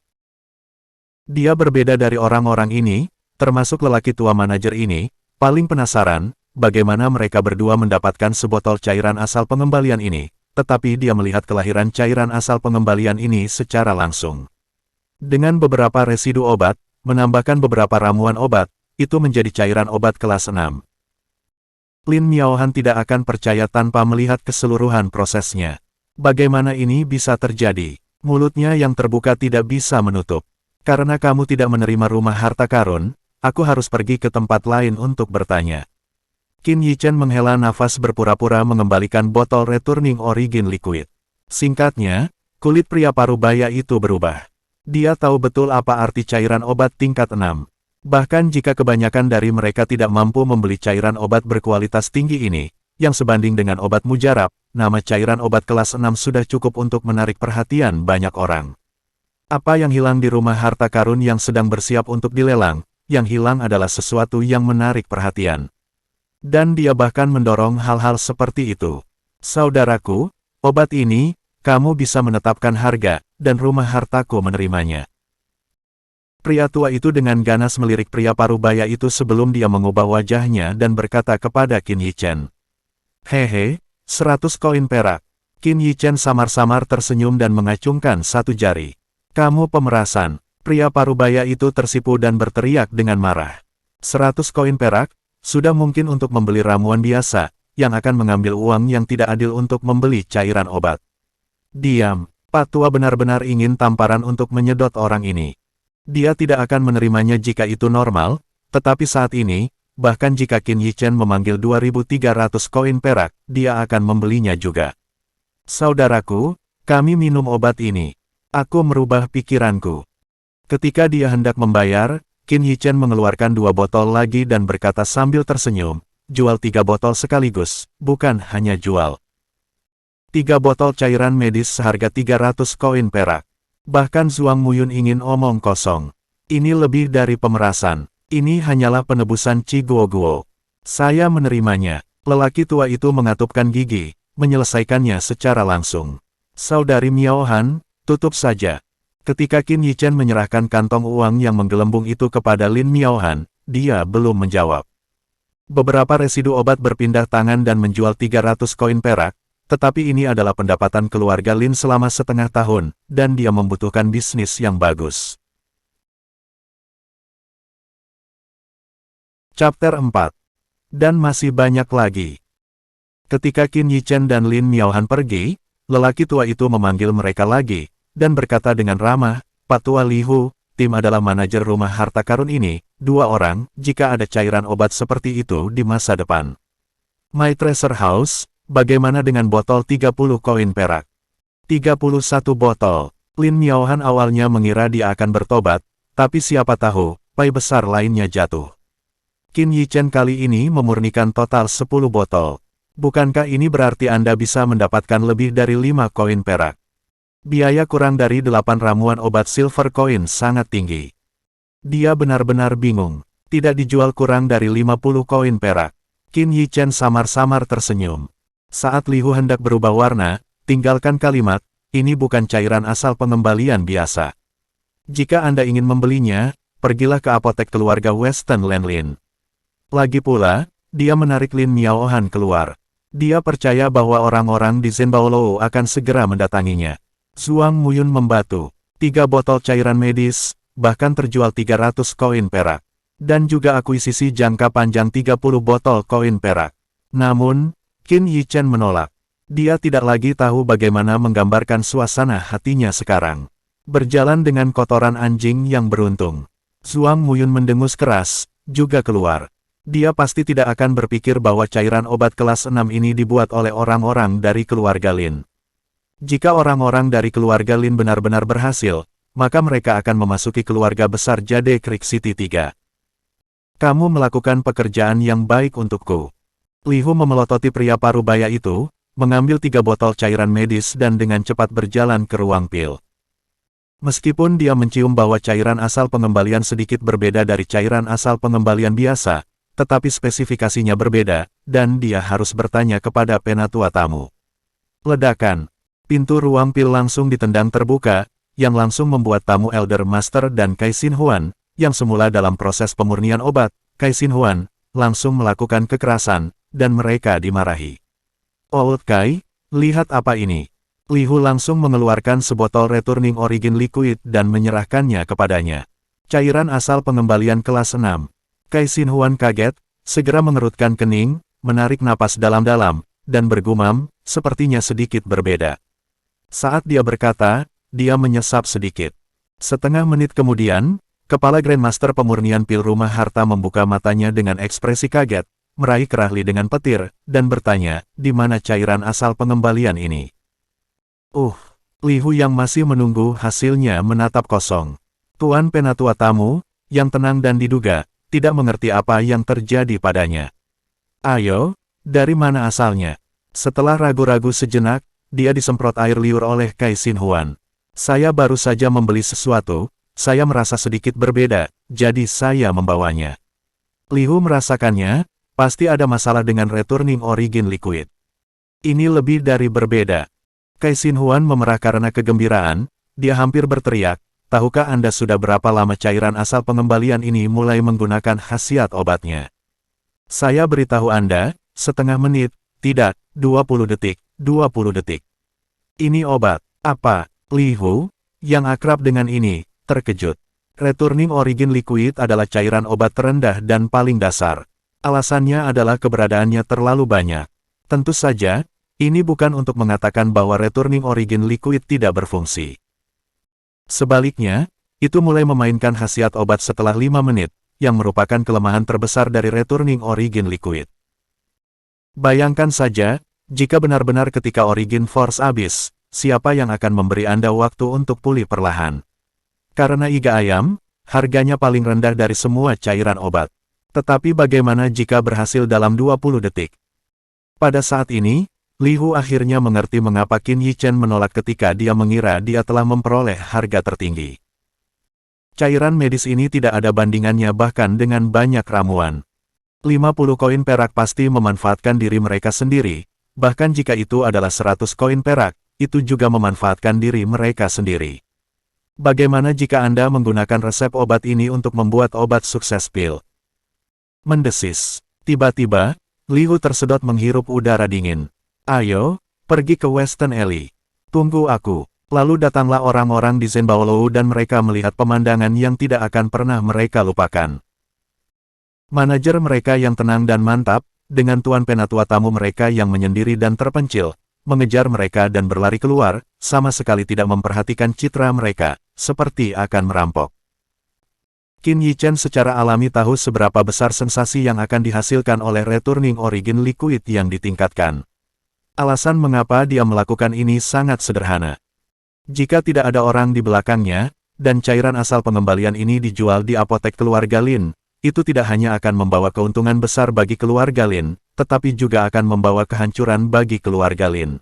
Dia berbeda dari orang-orang ini, termasuk lelaki tua manajer ini, paling penasaran, bagaimana mereka berdua mendapatkan sebotol cairan asal pengembalian ini, tetapi dia melihat kelahiran cairan asal pengembalian ini secara langsung. Dengan beberapa residu obat, menambahkan beberapa ramuan obat, itu menjadi cairan obat kelas 6. Lin Miaohan tidak akan percaya tanpa melihat keseluruhan prosesnya. Bagaimana ini bisa terjadi? Mulutnya yang terbuka tidak bisa menutup. Karena kamu tidak menerima rumah harta karun, aku harus pergi ke tempat lain untuk bertanya. Qin Yichen menghela nafas berpura-pura mengembalikan botol returning origin liquid. Singkatnya, kulit pria parubaya itu berubah. Dia tahu betul apa arti cairan obat tingkat 6. Bahkan jika kebanyakan dari mereka tidak mampu membeli cairan obat berkualitas tinggi ini, yang sebanding dengan obat mujarab, nama cairan obat kelas 6 sudah cukup untuk menarik perhatian banyak orang. Apa yang hilang di rumah harta karun yang sedang bersiap untuk dilelang? Yang hilang adalah sesuatu yang menarik perhatian. Dan dia bahkan mendorong hal-hal seperti itu. Saudaraku, obat ini, kamu bisa menetapkan harga, dan rumah hartaku menerimanya. Pria tua itu dengan ganas melirik pria parubaya itu sebelum dia mengubah wajahnya dan berkata kepada Qin Yichen. Hehe, 100 koin perak. Qin Yichen samar-samar tersenyum dan mengacungkan satu jari. Kamu pemerasan. Pria parubaya itu tersipu dan berteriak dengan marah. 100 koin perak, sudah mungkin untuk membeli ramuan biasa, yang akan mengambil uang yang tidak adil untuk membeli cairan obat. Diam, Pak Tua benar-benar ingin tamparan untuk menyedot orang ini. Dia tidak akan menerimanya jika itu normal, tetapi saat ini, bahkan jika Qin Yichen memanggil 2.300 koin perak, dia akan membelinya juga. Saudaraku, kami minum obat ini. Aku merubah pikiranku. Ketika dia hendak membayar, Qin Yichen mengeluarkan 2 botol lagi dan berkata sambil tersenyum, jual 3 botol sekaligus, bukan hanya jual 3 botol cairan medis seharga 300 koin perak. Bahkan Zhuang Muyun ingin omong kosong. Ini lebih dari pemerasan. Ini hanyalah penebusan Qi Guo. Saya menerimanya. Lelaki tua itu mengatupkan gigi, menyelesaikannya secara langsung. Saudari Miaohan, tutup saja. Ketika Qin Yichen menyerahkan kantong uang yang menggelembung itu kepada Lin Miaohan, dia belum menjawab. Beberapa residu obat berpindah tangan dan menjual 300 koin perak, tetapi ini adalah pendapatan keluarga Lin selama setengah tahun, dan dia membutuhkan bisnis yang bagus. Chapter 4. Dan masih banyak lagi. Ketika Qin Yichen dan Lin Miaohan pergi, lelaki tua itu memanggil mereka lagi, dan berkata dengan ramah, Pak Tua Li Hu, tim adalah manajer rumah harta karun ini, 2 orang, jika ada cairan obat seperti itu di masa depan. My Treasure House, bagaimana dengan botol 30 koin perak? 31 botol. Lin Miaohan awalnya mengira dia akan bertobat, tapi siapa tahu, pai besar lainnya jatuh. Qin Yichen kali ini memurnikan total 10 botol. Bukankah ini berarti Anda bisa mendapatkan lebih dari 5 koin perak? Biaya kurang dari 8 ramuan obat silver koin sangat tinggi. Dia benar-benar bingung. Tidak dijual kurang dari 50 koin perak. Qin Yichen samar-samar tersenyum. Saat Li Hu hendak berubah warna, tinggalkan kalimat, ini bukan cairan asal pengembalian biasa. Jika Anda ingin membelinya, pergilah ke apotek keluarga Western Lanlin. Lagi pula, dia menarik Lin Miaohan keluar. Dia percaya bahwa orang-orang di Zhenbaolou akan segera mendatanginya. Zhuang Muyun membatu. 3 botol cairan medis, bahkan terjual 300 koin perak. Dan juga akuisisi jangka panjang 30 botol koin perak. Namun, Qin Yichen menolak. Dia tidak lagi tahu bagaimana menggambarkan suasana hatinya sekarang. Berjalan dengan kotoran anjing yang beruntung. Zhuang Muyun mendengus keras, juga keluar. Dia pasti tidak akan berpikir bahwa cairan obat kelas 6 ini dibuat oleh orang-orang dari keluarga Lin. Jika orang-orang dari keluarga Lin benar-benar berhasil, maka mereka akan memasuki keluarga besar Jade Creek City 3. Kamu melakukan pekerjaan yang baik untukku. Li Hu memelototi pria parubaya itu, mengambil 3 botol cairan medis dan dengan cepat berjalan ke ruang pil. Meskipun dia mencium bahwa cairan asal pengembalian sedikit berbeda dari cairan asal pengembalian biasa, tetapi spesifikasinya berbeda, dan dia harus bertanya kepada penatua tamu. Ledakan. Pintu ruang pil langsung ditendang terbuka, yang langsung membuat tamu Elder Master dan Kai Xin Huan, yang semula dalam proses pemurnian obat, Kai Xin Huan, langsung melakukan kekerasan, dan mereka dimarahi. Old Kai, lihat apa ini. Li Hu langsung mengeluarkan sebotol Returning Origin Liquid dan menyerahkannya kepadanya. Cairan asal pengembalian kelas 6. Kai Xin Huan kaget, segera mengerutkan kening, menarik napas dalam-dalam, dan bergumam, sepertinya sedikit berbeda. Saat dia berkata, dia menyesap sedikit. Setengah menit kemudian, kepala Grandmaster pemurnian pil rumah harta membuka matanya dengan ekspresi kaget, meraih kerahli dengan petir, dan bertanya, di mana cairan asal pengembalian ini? Li Hu yang masih menunggu hasilnya menatap kosong. Tuan Penatua tamu, yang tenang dan diduga, tidak mengerti apa yang terjadi padanya. Ayo, dari mana asalnya? Setelah ragu-ragu sejenak, dia disemprot air liur oleh Kai Xin Huan. Saya baru saja membeli sesuatu, saya merasa sedikit berbeda, jadi saya membawanya. Li Hu merasakannya, pasti ada masalah dengan Returning Origin Liquid. Ini lebih dari berbeda. Kai Xin Huan memerah karena kegembiraan, dia hampir berteriak, tahukah Anda sudah berapa lama cairan asal pengembalian ini mulai menggunakan khasiat obatnya? Saya beritahu Anda, setengah menit, tidak, 20 detik, 20 detik. Ini obat, apa? Li Hu, yang akrab dengan ini, terkejut. Returning Origin Liquid adalah cairan obat terendah dan paling dasar. Alasannya adalah keberadaannya terlalu banyak. Tentu saja, ini bukan untuk mengatakan bahwa Returning Origin Liquid tidak berfungsi. Sebaliknya, itu mulai memainkan khasiat obat setelah 5 menit, yang merupakan kelemahan terbesar dari Returning Origin Liquid. Bayangkan saja, jika benar-benar ketika Origin Force habis, siapa yang akan memberi Anda waktu untuk pulih perlahan? Karena iga ayam, harganya paling rendah dari semua cairan obat. Tetapi bagaimana jika berhasil dalam 20 detik? Pada saat ini, Li Hu akhirnya mengerti mengapa Qin Yichen menolak ketika dia mengira dia telah memperoleh harga tertinggi. Cairan medis ini tidak ada bandingannya bahkan dengan banyak ramuan. 50 koin perak pasti memanfaatkan diri mereka sendiri, bahkan jika itu adalah 100 koin perak, itu juga memanfaatkan diri mereka sendiri. Bagaimana jika Anda menggunakan resep obat ini untuk membuat obat sukses pil? Mendesis. Tiba-tiba, Li Hu tersedot menghirup udara dingin. Ayo, pergi ke Western Alley. Tunggu aku. Lalu datanglah orang-orang di Zhenbaolou dan mereka melihat pemandangan yang tidak akan pernah mereka lupakan. Manajer mereka yang tenang dan mantap, dengan tuan penatua tamu mereka yang menyendiri dan terpencil, mengejar mereka dan berlari keluar, sama sekali tidak memperhatikan citra mereka, seperti akan merampok. Qin Yichen secara alami tahu seberapa besar sensasi yang akan dihasilkan oleh Returning Origin Liquid yang ditingkatkan. Alasan mengapa dia melakukan ini sangat sederhana. Jika tidak ada orang di belakangnya, dan cairan asal pengembalian ini dijual di apotek keluarga Lin, itu tidak hanya akan membawa keuntungan besar bagi keluarga Lin, tetapi juga akan membawa kehancuran bagi keluarga Lin.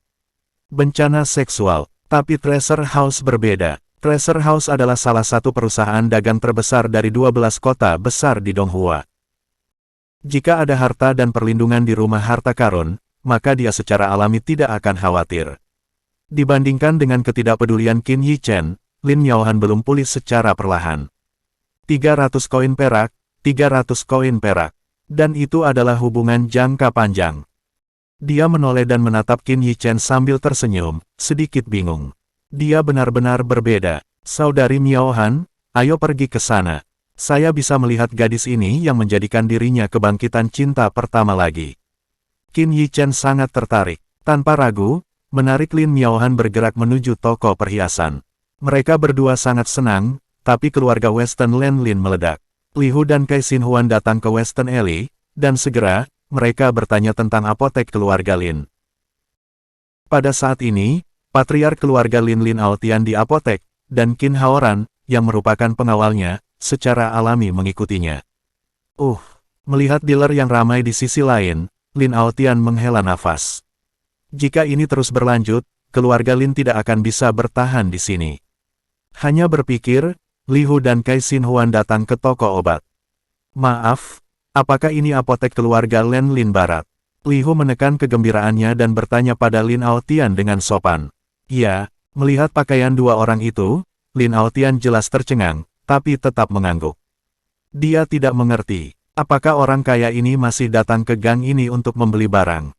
Bencana seksual, tapi Treasure House berbeda. Treasure House adalah salah satu perusahaan dagang terbesar dari 12 kota besar di Donghua. Jika ada harta dan perlindungan di rumah harta karun, maka dia secara alami tidak akan khawatir. Dibandingkan dengan ketidakpedulian Qin Yichen, Lin Miaohan belum pulih secara perlahan. 300 koin perak, 300 koin perak. Dan itu adalah hubungan jangka panjang. Dia menoleh dan menatap Qin Yichen sambil tersenyum, sedikit bingung. Dia benar-benar berbeda. Saudari Miaohan, ayo pergi ke sana. Saya bisa melihat gadis ini yang menjadikan dirinya kebangkitan cinta pertama lagi. Qin Yichen sangat tertarik. Tanpa ragu, menarik Lin Miaohan bergerak menuju toko perhiasan. Mereka berdua sangat senang, tapi keluarga Western Land Lin meledak. Li Hu dan Kai Xin Huan datang ke Western Alley, dan segera, mereka bertanya tentang apotek keluarga Lin. Pada saat ini, patriark keluarga Lin Lin Aotian di apotek, dan Qin Haoran, yang merupakan pengawalnya, secara alami mengikutinya. Melihat dealer yang ramai di sisi lain, Lin Aotian menghela nafas. Jika ini terus berlanjut, keluarga Lin tidak akan bisa bertahan di sini. Hanya berpikir, Li Hu dan Kai Xin Huan datang ke toko obat. Maaf, apakah ini apotek keluarga Len Lin Barat? Li Hu menekan kegembiraannya dan bertanya pada Lin Aotian dengan sopan. Ya, melihat pakaian dua orang itu, Lin Aotian jelas tercengang, tapi tetap mengangguk. Dia tidak mengerti, apakah orang kaya ini masih datang ke gang ini untuk membeli barang.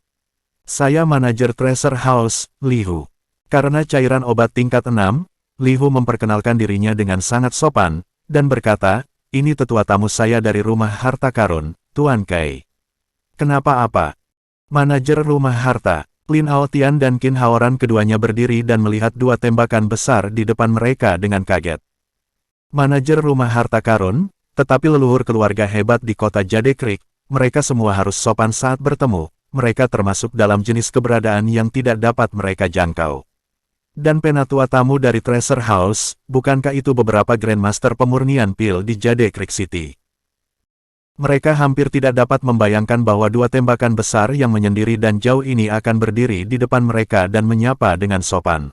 Saya manajer Treasure House, Li Hu. Karena cairan obat tingkat 6, Li Hu memperkenalkan dirinya dengan sangat sopan, dan berkata, ini tetua tamu saya dari rumah harta karun, Tuan Kai. Kenapa apa? Manajer rumah harta, Lin Aotian dan Qin Haoran keduanya berdiri dan melihat dua tembakan besar di depan mereka dengan kaget. Manajer rumah harta karun, tetapi leluhur keluarga hebat di kota Jade Creek, mereka semua harus sopan saat bertemu, mereka termasuk dalam jenis keberadaan yang tidak dapat mereka jangkau. Dan penatua tamu dari Treasure House, bukankah itu beberapa Grandmaster pemurnian pil di Jade Creek City? Mereka hampir tidak dapat membayangkan bahwa dua tembakan besar yang menyendiri dan jauh ini akan berdiri di depan mereka dan menyapa dengan sopan.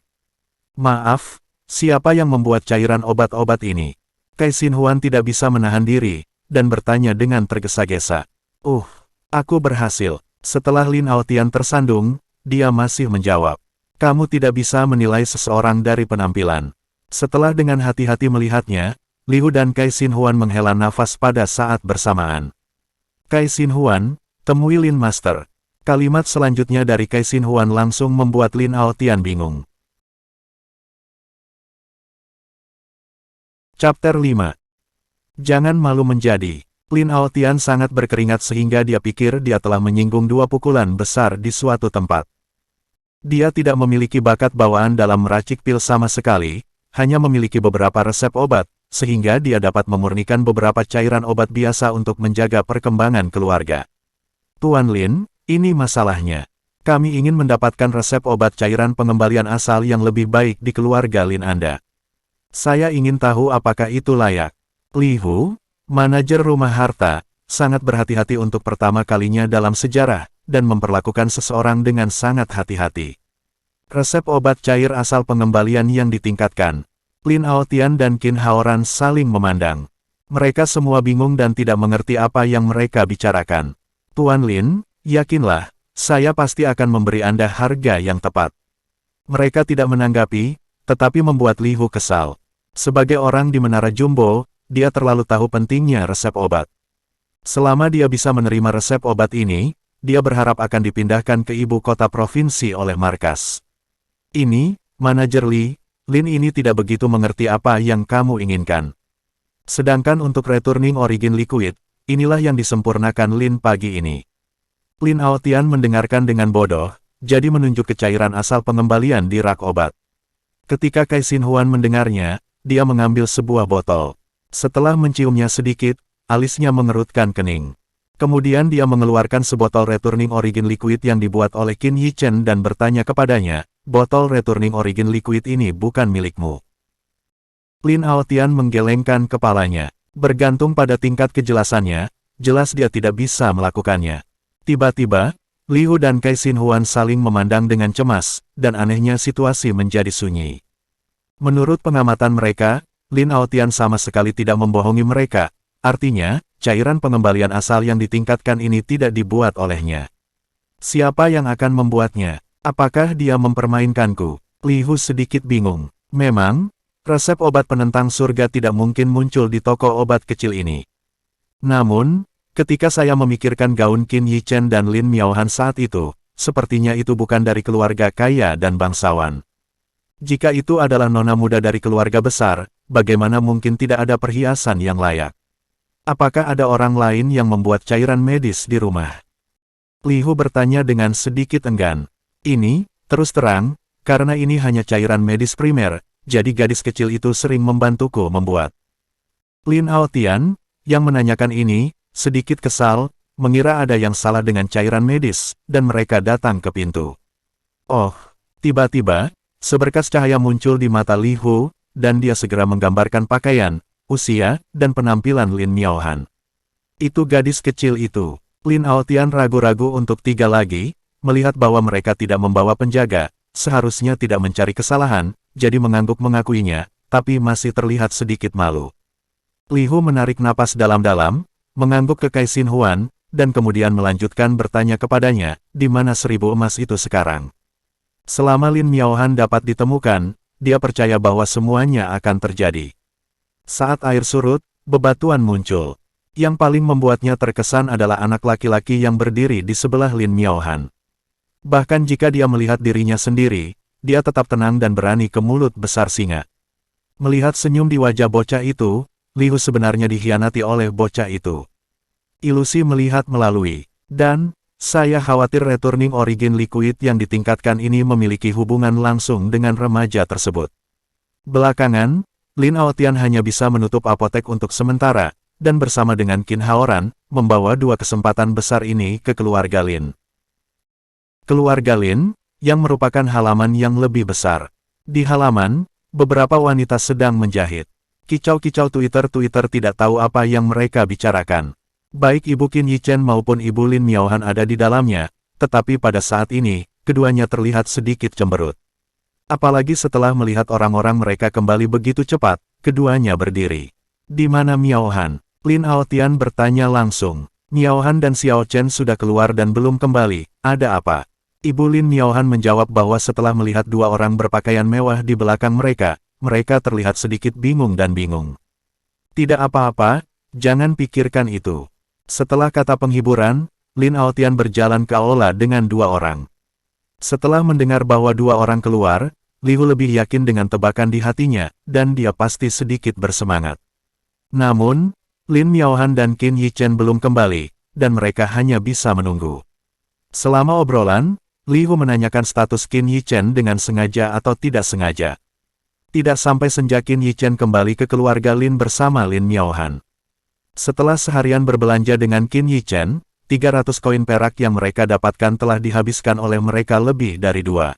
Maaf, siapa yang membuat cairan obat-obat ini? Kai Xinhuan tidak bisa menahan diri, dan bertanya dengan tergesa-gesa. Aku berhasil. Setelah Lin Aotian tersandung, dia masih menjawab. Kamu tidak bisa menilai seseorang dari penampilan. Setelah dengan hati-hati melihatnya, Li Hu dan Kai Xinhuan menghela nafas pada saat bersamaan. Kai Xinhuan, temui Lin Master. Kalimat selanjutnya dari Kai Xinhuan langsung membuat Lin Aotian bingung. Chapter 5. Jangan malu menjadi. Lin Aotian sangat berkeringat sehingga dia pikir dia telah menyinggung dua pukulan besar di suatu tempat. Dia tidak memiliki bakat bawaan dalam meracik pil sama sekali, hanya memiliki beberapa resep obat, sehingga dia dapat memurnikan beberapa cairan obat biasa untuk menjaga perkembangan keluarga. Tuan Lin, ini masalahnya. Kami ingin mendapatkan resep obat cairan pengembalian asal yang lebih baik di keluarga Lin Anda. Saya ingin tahu apakah itu layak. Li Hu, manajer rumah harta, sangat berhati-hati untuk pertama kalinya dalam sejarah, dan memperlakukan seseorang dengan sangat hati-hati. Resep obat cair asal pengembalian yang ditingkatkan. Lin Aotian dan Qin Haoran saling memandang. Mereka semua bingung dan tidak mengerti apa yang mereka bicarakan. Tuan Lin, yakinlah, saya pasti akan memberi Anda harga yang tepat. Mereka tidak menanggapi, tetapi membuat Li Hu kesal. Sebagai orang di Menara Jumbo, dia terlalu tahu pentingnya resep obat. Selama dia bisa menerima resep obat ini, dia berharap akan dipindahkan ke ibu kota provinsi oleh markas. Ini, manajer Li, Lin ini tidak begitu mengerti apa yang kamu inginkan. Sedangkan untuk returning origin liquid, inilah yang disempurnakan Lin pagi ini. Lin Aotian mendengarkan dengan bodoh, jadi menunjuk ke cairan asal pengembalian di rak obat. Ketika Kai Xinhuan mendengarnya, dia mengambil sebuah botol. Setelah menciumnya sedikit, alisnya mengerutkan kening. Kemudian dia mengeluarkan sebotol returning origin liquid yang dibuat oleh Qin Yichen dan bertanya kepadanya, botol returning origin liquid ini bukan milikmu. Lin Aotian menggelengkan kepalanya. Bergantung pada tingkat kejelasannya, jelas dia tidak bisa melakukannya. Tiba-tiba, Li Hu dan Kai Xinhuan saling memandang dengan cemas, dan anehnya situasi menjadi sunyi. Menurut pengamatan mereka, Lin Aotian sama sekali tidak membohongi mereka, artinya, cairan pengembalian asal yang ditingkatkan ini tidak dibuat olehnya. Siapa yang akan membuatnya? Apakah dia mempermainkanku? Li Hu sedikit bingung. Memang, resep obat penentang surga tidak mungkin muncul di toko obat kecil ini. Namun, ketika saya memikirkan gaun Qin Yichen dan Lin Miaohan saat itu, sepertinya itu bukan dari keluarga kaya dan bangsawan. Jika itu adalah nona muda dari keluarga besar, bagaimana mungkin tidak ada perhiasan yang layak? Apakah ada orang lain yang membuat cairan medis di rumah? Li Hu bertanya dengan sedikit enggan. Ini, terus terang, karena ini hanya cairan medis primer, jadi gadis kecil itu sering membantuku membuat. Lin Aotian, yang menanyakan ini, sedikit kesal, mengira ada yang salah dengan cairan medis, dan mereka datang ke pintu. Oh, tiba-tiba, seberkas cahaya muncul di mata Li Hu, dan dia segera menggambarkan pakaian, usia, dan penampilan Lin Miaohan. Itu gadis kecil itu. Lin Aotian ragu-ragu untuk tiga lagi, melihat bahwa mereka tidak membawa penjaga, seharusnya tidak mencari kesalahan, jadi mengangguk mengakuinya, tapi masih terlihat sedikit malu. Li Hu menarik napas dalam-dalam, mengangguk ke Kai Xinhuan, dan kemudian melanjutkan bertanya kepadanya, di mana 1000 emas itu sekarang. Selama Lin Miaohan dapat ditemukan, dia percaya bahwa semuanya akan terjadi. Saat air surut, bebatuan muncul. Yang paling membuatnya terkesan adalah anak laki-laki yang berdiri di sebelah Lin Miaohan. Bahkan jika dia melihat dirinya sendiri, dia tetap tenang dan berani ke mulut besar singa. Melihat senyum di wajah bocah itu, Li Hu sebenarnya dikhianati oleh bocah itu. Ilusi melihat melalui, dan saya khawatir returning origin liquid yang ditingkatkan ini memiliki hubungan langsung dengan remaja tersebut. Belakangan, Lin Aotian hanya bisa menutup apotek untuk sementara, dan bersama dengan Qin Haoran, membawa 2 kesempatan besar ini ke keluarga Lin. Keluarga Lin, yang merupakan halaman yang lebih besar. Di halaman, beberapa wanita sedang menjahit. Kicau-kicau Twitter tidak tahu apa yang mereka bicarakan. Baik Ibu Qin Yichen maupun Ibu Lin Miaohan ada di dalamnya, tetapi pada saat ini, keduanya terlihat sedikit cemberut. Apalagi setelah melihat orang-orang mereka kembali begitu cepat, keduanya berdiri. Di mana Miaohan? Lin Aotian bertanya langsung. Miaohan dan Xiao Chen sudah keluar dan belum kembali, ada apa? Ibu Lin Miaohan menjawab bahwa setelah melihat 2 orang berpakaian mewah di belakang mereka, mereka terlihat sedikit bingung dan bingung. Tidak apa-apa, jangan pikirkan itu. Setelah kata penghiburan, Lin Aotian berjalan ke aula dengan 2 orang. Setelah mendengar bahwa 2 orang keluar, Li Hu lebih yakin dengan tebakan di hatinya, dan dia pasti sedikit bersemangat. Namun, Lin Miaohan dan Qin Yichen belum kembali, dan mereka hanya bisa menunggu. Selama obrolan, Li Hu menanyakan status Qin Yichen dengan sengaja atau tidak sengaja. Tidak sampai senja Qin Yichen kembali ke keluarga Lin bersama Lin Miaohan. Setelah seharian berbelanja dengan Qin Yichen, 300 koin perak yang mereka dapatkan telah dihabiskan oleh mereka lebih dari 2.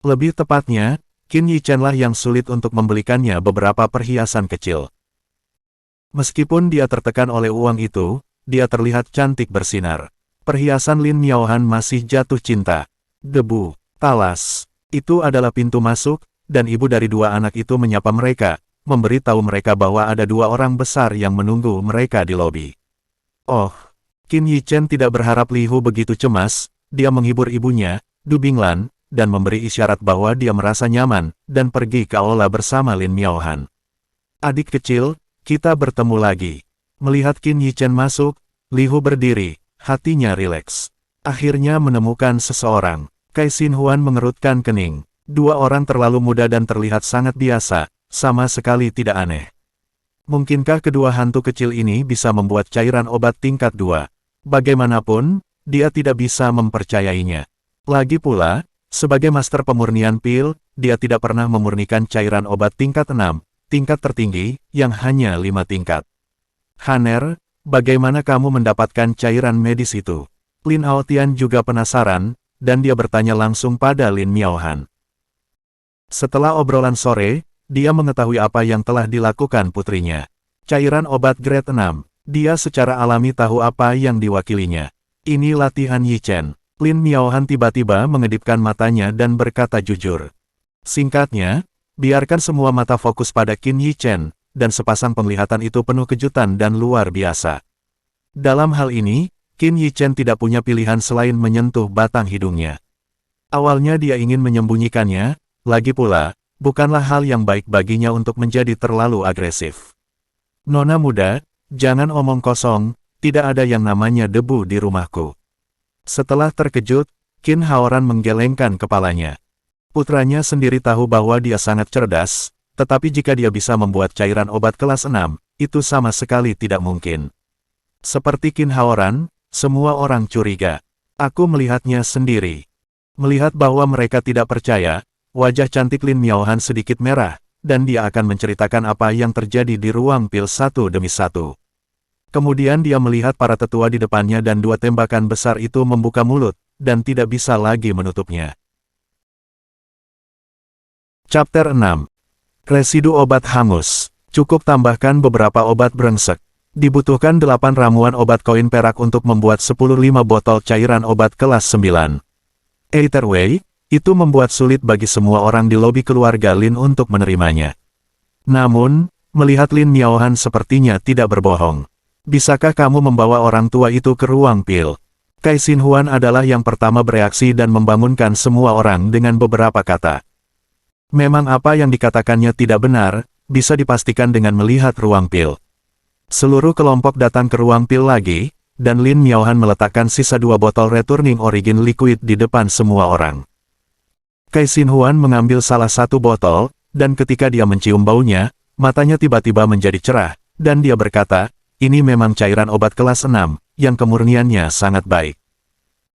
Lebih tepatnya, Qin Yichen lah yang sulit untuk membelikannya beberapa perhiasan kecil. Meskipun dia tertekan oleh uang itu, dia terlihat cantik bersinar. Perhiasan Lin Miaohan masih jatuh cinta. Debu, talas, itu adalah pintu masuk, dan ibu dari 2 anak itu menyapa mereka, memberi tahu mereka bahwa ada 2 orang besar yang menunggu mereka di lobi. Oh, Qin Yichen tidak berharap Li Hu begitu cemas, dia menghibur ibunya, Du Binglan, dan memberi isyarat bahwa dia merasa nyaman, dan pergi ke aula bersama Lin Miaohan. Adik kecil, kita bertemu lagi. Melihat Qin Yichen masuk, Li Hu berdiri, hatinya rileks. Akhirnya menemukan seseorang. Kai Xin Huan mengerutkan kening. 2 orang terlalu muda dan terlihat sangat biasa, sama sekali tidak aneh. Mungkinkah kedua hantu kecil ini bisa membuat cairan obat tingkat 2? Bagaimanapun, dia tidak bisa mempercayainya. Lagi pula, sebagai master pemurnian pil, dia tidak pernah memurnikan cairan obat tingkat 6, tingkat tertinggi, yang hanya 5 tingkat. Haner, bagaimana kamu mendapatkan cairan medis itu? Lin Aotian juga penasaran, dan dia bertanya langsung pada Lin Miaohan. Setelah obrolan sore, dia mengetahui apa yang telah dilakukan putrinya. Cairan obat grade 6, dia secara alami tahu apa yang diwakilinya. Ini latihan Yichen. Lin Miaohan tiba-tiba mengedipkan matanya dan berkata jujur. Singkatnya, biarkan semua mata fokus pada Qin Yichen, dan sepasang penglihatan itu penuh kejutan dan luar biasa. Dalam hal ini, Qin Yichen tidak punya pilihan selain menyentuh batang hidungnya. Awalnya dia ingin menyembunyikannya, lagi pula, bukanlah hal yang baik baginya untuk menjadi terlalu agresif. Nona muda, jangan omong kosong, tidak ada yang namanya debu di rumahku. Setelah terkejut, Qin Haoran menggelengkan kepalanya. Putranya sendiri tahu bahwa dia sangat cerdas, tetapi jika dia bisa membuat cairan obat kelas 6, itu sama sekali tidak mungkin. Seperti Qin Haoran, semua orang curiga. Aku melihatnya sendiri. Melihat bahwa mereka tidak percaya, wajah cantik Lin Miaohan sedikit merah, dan dia akan menceritakan apa yang terjadi di ruang pil satu demi satu. Kemudian dia melihat para tetua di depannya dan 2 tembakan besar itu membuka mulut, dan tidak bisa lagi menutupnya. Chapter 6. Residu obat hangus. Cukup tambahkan beberapa obat brengsek. Dibutuhkan 8 ramuan obat koin perak untuk membuat 10-5 botol cairan obat kelas 9. Either way, itu membuat sulit bagi semua orang di lobi keluarga Lin untuk menerimanya. Namun, melihat Lin Miaohan sepertinya tidak berbohong. Bisakah kamu membawa orang tua itu ke ruang pil? Kai Xinhuan adalah yang pertama bereaksi dan membangunkan semua orang dengan beberapa kata. Memang apa yang dikatakannya tidak benar, bisa dipastikan dengan melihat ruang pil. Seluruh kelompok datang ke ruang pil lagi, dan Lin Miaohan meletakkan sisa 2 botol Returning Origin Liquid di depan semua orang. Kai Xinhuan mengambil salah satu botol, dan ketika dia mencium baunya, matanya tiba-tiba menjadi cerah, dan dia berkata, ini memang cairan obat kelas 6, yang kemurniannya sangat baik.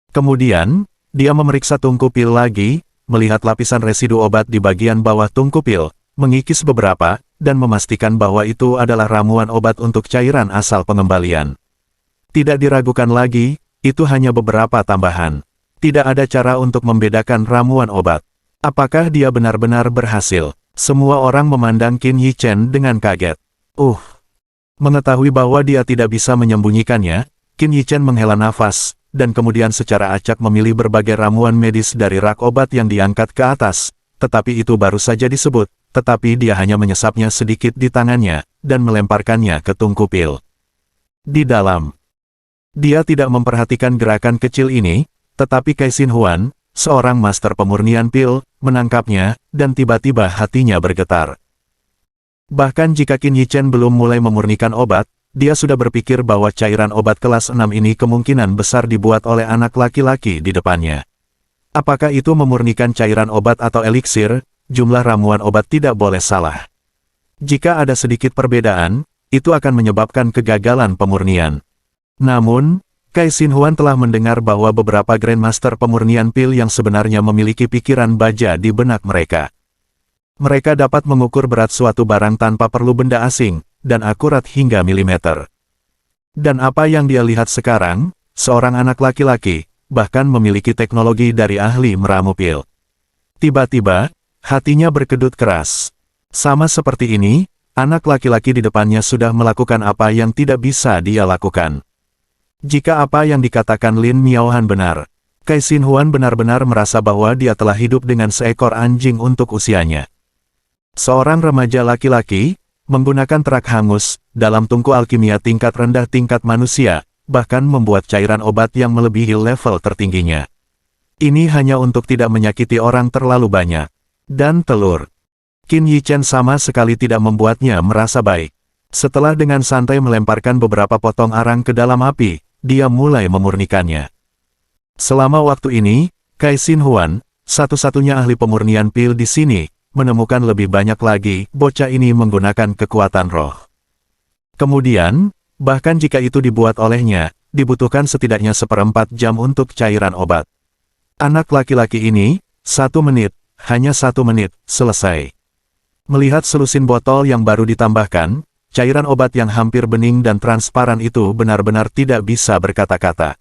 Kemudian, dia memeriksa tungku pil lagi, melihat lapisan residu obat di bagian bawah tungku pil, mengikis beberapa, dan memastikan bahwa itu adalah ramuan obat untuk cairan asal pengembalian. Tidak diragukan lagi, itu hanya beberapa tambahan. Tidak ada cara untuk membedakan ramuan obat. Apakah dia benar-benar berhasil? Semua orang memandang Qin Yichen dengan kaget. Mengetahui bahwa dia tidak bisa menyembunyikannya, Qin Yichen menghela nafas, dan kemudian secara acak memilih berbagai ramuan medis dari rak obat yang diangkat ke atas, tetapi itu baru saja disebut, tetapi dia hanya menyesapnya sedikit di tangannya, dan melemparkannya ke tungku pil. Di dalam, dia tidak memperhatikan gerakan kecil ini, tetapi Kai Xinhuan, seorang master pemurnian pil, menangkapnya, dan tiba-tiba hatinya bergetar. Bahkan jika Qin Yichen belum mulai memurnikan obat, dia sudah berpikir bahwa cairan obat kelas 6 ini kemungkinan besar dibuat oleh anak laki-laki di depannya. Apakah itu memurnikan cairan obat atau eliksir, jumlah ramuan obat tidak boleh salah. Jika ada sedikit perbedaan, itu akan menyebabkan kegagalan pemurnian. Namun, Kai Xinhuan telah mendengar bahwa beberapa Grandmaster pemurnian pil yang sebenarnya memiliki pikiran baja di benak mereka. Mereka dapat mengukur berat suatu barang tanpa perlu benda asing, dan akurat hingga milimeter. Dan apa yang dia lihat sekarang, seorang anak laki-laki, bahkan memiliki teknologi dari ahli meramu pil. Tiba-tiba, hatinya berkedut keras. Sama seperti ini, anak laki-laki di depannya sudah melakukan apa yang tidak bisa dia lakukan. Jika apa yang dikatakan Lin Miaohan benar, Kai Xinhuan benar-benar merasa bahwa dia telah hidup dengan seekor anjing untuk usianya. Seorang remaja laki-laki, menggunakan terak hangus, dalam tungku alkimia tingkat rendah tingkat manusia, bahkan membuat cairan obat yang melebihi level tertingginya. Ini hanya untuk tidak menyakiti orang terlalu banyak. Dan telur. Qin Yichen sama sekali tidak membuatnya merasa baik. Setelah dengan santai melemparkan beberapa potong arang ke dalam api, dia mulai memurnikannya. Selama waktu ini, Kai Xinhuan, satu-satunya ahli pemurnian pil di sini, menemukan lebih banyak lagi, bocah ini menggunakan kekuatan roh. Kemudian, bahkan jika itu dibuat olehnya, dibutuhkan setidaknya 1/4 jam untuk cairan obat. Anak laki-laki ini, 1 menit, hanya 1 menit, selesai. Melihat selusin botol yang baru ditambahkan, cairan obat yang hampir bening dan transparan itu benar-benar tidak bisa berkata-kata.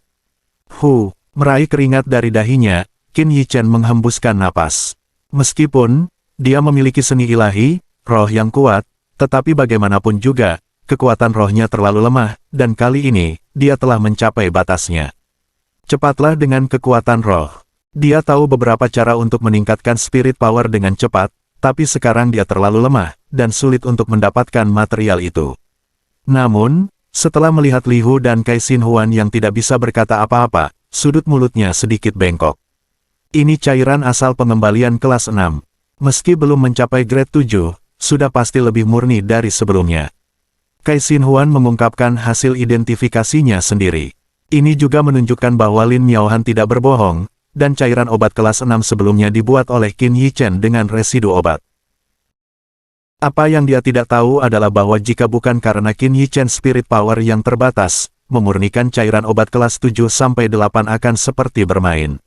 Meraih keringat dari dahinya, Qin Yichen menghembuskan napas. Meskipun dia memiliki seni ilahi, roh yang kuat, tetapi bagaimanapun juga, kekuatan rohnya terlalu lemah, dan kali ini, dia telah mencapai batasnya. Cepatlah dengan kekuatan roh. Dia tahu beberapa cara untuk meningkatkan spirit power dengan cepat, tapi sekarang dia terlalu lemah, dan sulit untuk mendapatkan material itu. Namun, setelah melihat Li Hu dan Kai Xinhuan yang tidak bisa berkata apa-apa, sudut mulutnya sedikit bengkok. Ini cairan asal pengembalian kelas 6. Meski belum mencapai grade 7, sudah pasti lebih murni dari sebelumnya. Kai Xinhuan mengungkapkan hasil identifikasinya sendiri. Ini juga menunjukkan bahwa Lin Miaohan tidak berbohong, dan cairan obat kelas 6 sebelumnya dibuat oleh Qin Yichen dengan residu obat. Apa yang dia tidak tahu adalah bahwa jika bukan karena Qin Yichen spirit power yang terbatas, memurnikan cairan obat kelas 7-8 akan seperti bermain.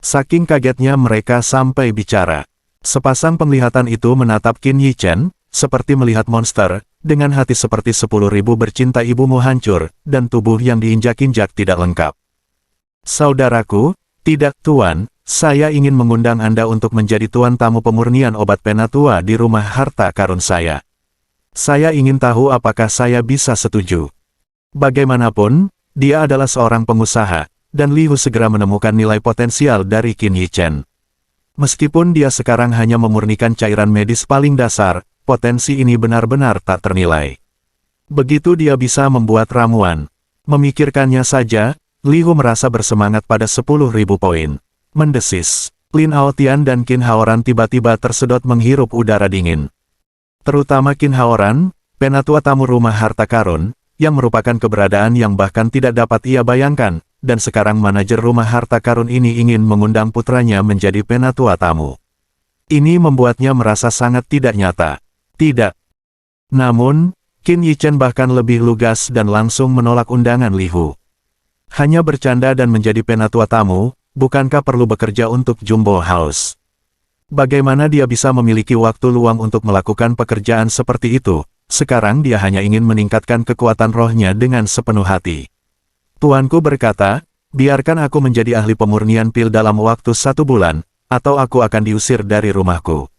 Saking kagetnya mereka sampai bicara. Sepasang penglihatan itu menatap Qin Yichen, seperti melihat monster, dengan hati seperti 10.000 bercinta ibumu hancur, dan tubuh yang diinjak-injak tidak lengkap. Saudaraku, tidak tuan, saya ingin mengundang Anda untuk menjadi tuan tamu pemurnian obat penatua di rumah harta karun saya. Saya ingin tahu apakah saya bisa setuju. Bagaimanapun, dia adalah seorang pengusaha, dan Li Hu segera menemukan nilai potensial dari Qin Yichen. Meskipun dia sekarang hanya memurnikan cairan medis paling dasar, potensi ini benar-benar tak ternilai. Begitu dia bisa membuat ramuan. Memikirkannya saja, Li Hu merasa bersemangat pada 10.000 poin. Mendesis, Lin Aotian dan Qin Haoran tiba-tiba tersedot menghirup udara dingin. Terutama Qin Haoran, penatua tamu rumah harta karun, yang merupakan keberadaan yang bahkan tidak dapat ia bayangkan, dan sekarang manajer rumah harta karun ini ingin mengundang putranya menjadi penatua tamu. Ini membuatnya merasa sangat tidak nyata. Tidak. Namun, Qin Yichen bahkan lebih lugas dan langsung menolak undangan Li Hu. Hanya bercanda dan menjadi penatua tamu, bukankah perlu bekerja untuk Jumbo House? Bagaimana dia bisa memiliki waktu luang untuk melakukan pekerjaan seperti itu? Sekarang dia hanya ingin meningkatkan kekuatan rohnya dengan sepenuh hati. Tuanku berkata, biarkan aku menjadi ahli pemurnian pil dalam waktu 1 bulan, atau aku akan diusir dari rumahku.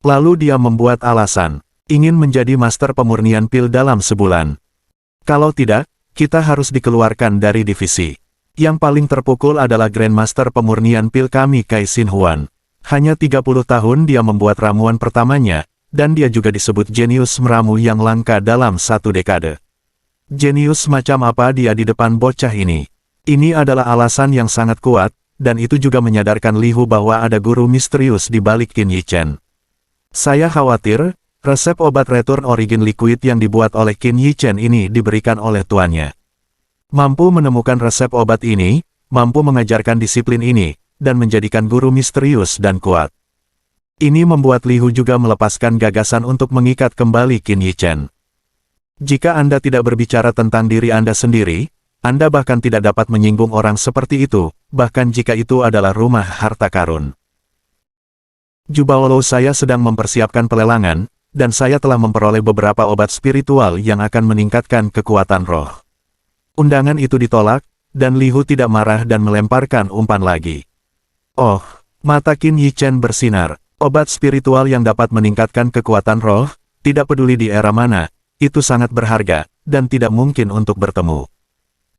Lalu dia membuat alasan. Ingin menjadi master pemurnian pil dalam sebulan. Kalau tidak, kita harus dikeluarkan dari divisi. Yang paling terpukul adalah Grandmaster pemurnian pil kami Kai Xin Huan. Hanya 30 tahun dia membuat ramuan pertamanya, dan dia juga disebut jenius meramu yang langka dalam 1 dekade. Jenius macam apa dia di depan bocah ini? Ini adalah alasan yang sangat kuat, dan itu juga menyadarkan Li Hu bahwa ada guru misterius di balik Qin Yichen. Saya khawatir, resep obat Return Origin Liquid yang dibuat oleh Qin Yichen ini diberikan oleh tuannya. Mampu menemukan resep obat ini, mampu mengajarkan disiplin ini, dan menjadikan guru misterius dan kuat. Ini membuat Li Hu juga melepaskan gagasan untuk mengikat kembali Qin Yichen. Jika Anda tidak berbicara tentang diri Anda sendiri, Anda bahkan tidak dapat menyinggung orang seperti itu, bahkan jika itu adalah rumah harta karun. Jubaolo, saya sedang mempersiapkan pelelangan, dan saya telah memperoleh beberapa obat spiritual yang akan meningkatkan kekuatan roh. Undangan itu ditolak, dan Li Hu tidak marah dan melemparkan umpan lagi. Oh, mata Qin Yichen bersinar. Obat spiritual yang dapat meningkatkan kekuatan roh, tidak peduli di era mana, itu sangat berharga, dan tidak mungkin untuk bertemu.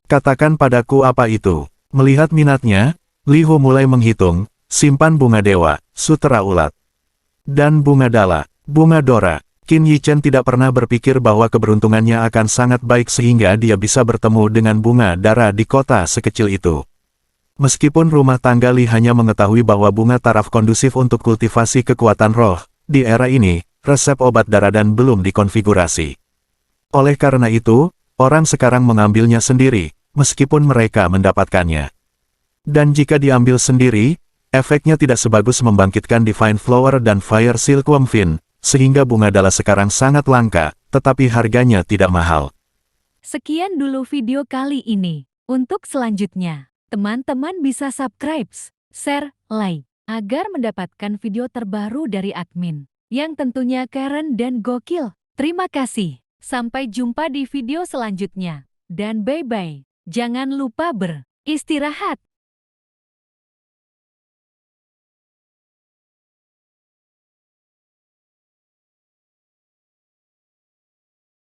Katakan padaku apa itu. Melihat minatnya, Li Hu mulai menghitung, simpan bunga dewa, sutera ulat, dan bunga dala. Bunga Dora. Qin Yichen tidak pernah berpikir bahwa keberuntungannya akan sangat baik sehingga dia bisa bertemu dengan bunga dara di kota sekecil itu. Meskipun rumah tangga Li hanya mengetahui bahwa bunga taraf kondusif untuk kultivasi kekuatan roh, di era ini, resep obat daradan belum dikonfigurasi. Oleh karena itu, orang sekarang mengambilnya sendiri, meskipun mereka mendapatkannya. Dan jika diambil sendiri, efeknya tidak sebagus membangkitkan Divine Flower dan Fire Silkworm Fin, sehingga bunga dala sekarang sangat langka, tetapi harganya tidak mahal. Sekian dulu video kali ini. Untuk selanjutnya, teman-teman bisa subscribe, share, like, agar mendapatkan video terbaru dari admin, yang tentunya keren dan gokil. Terima kasih. Sampai jumpa di video selanjutnya. Dan bye-bye. Jangan lupa beristirahat.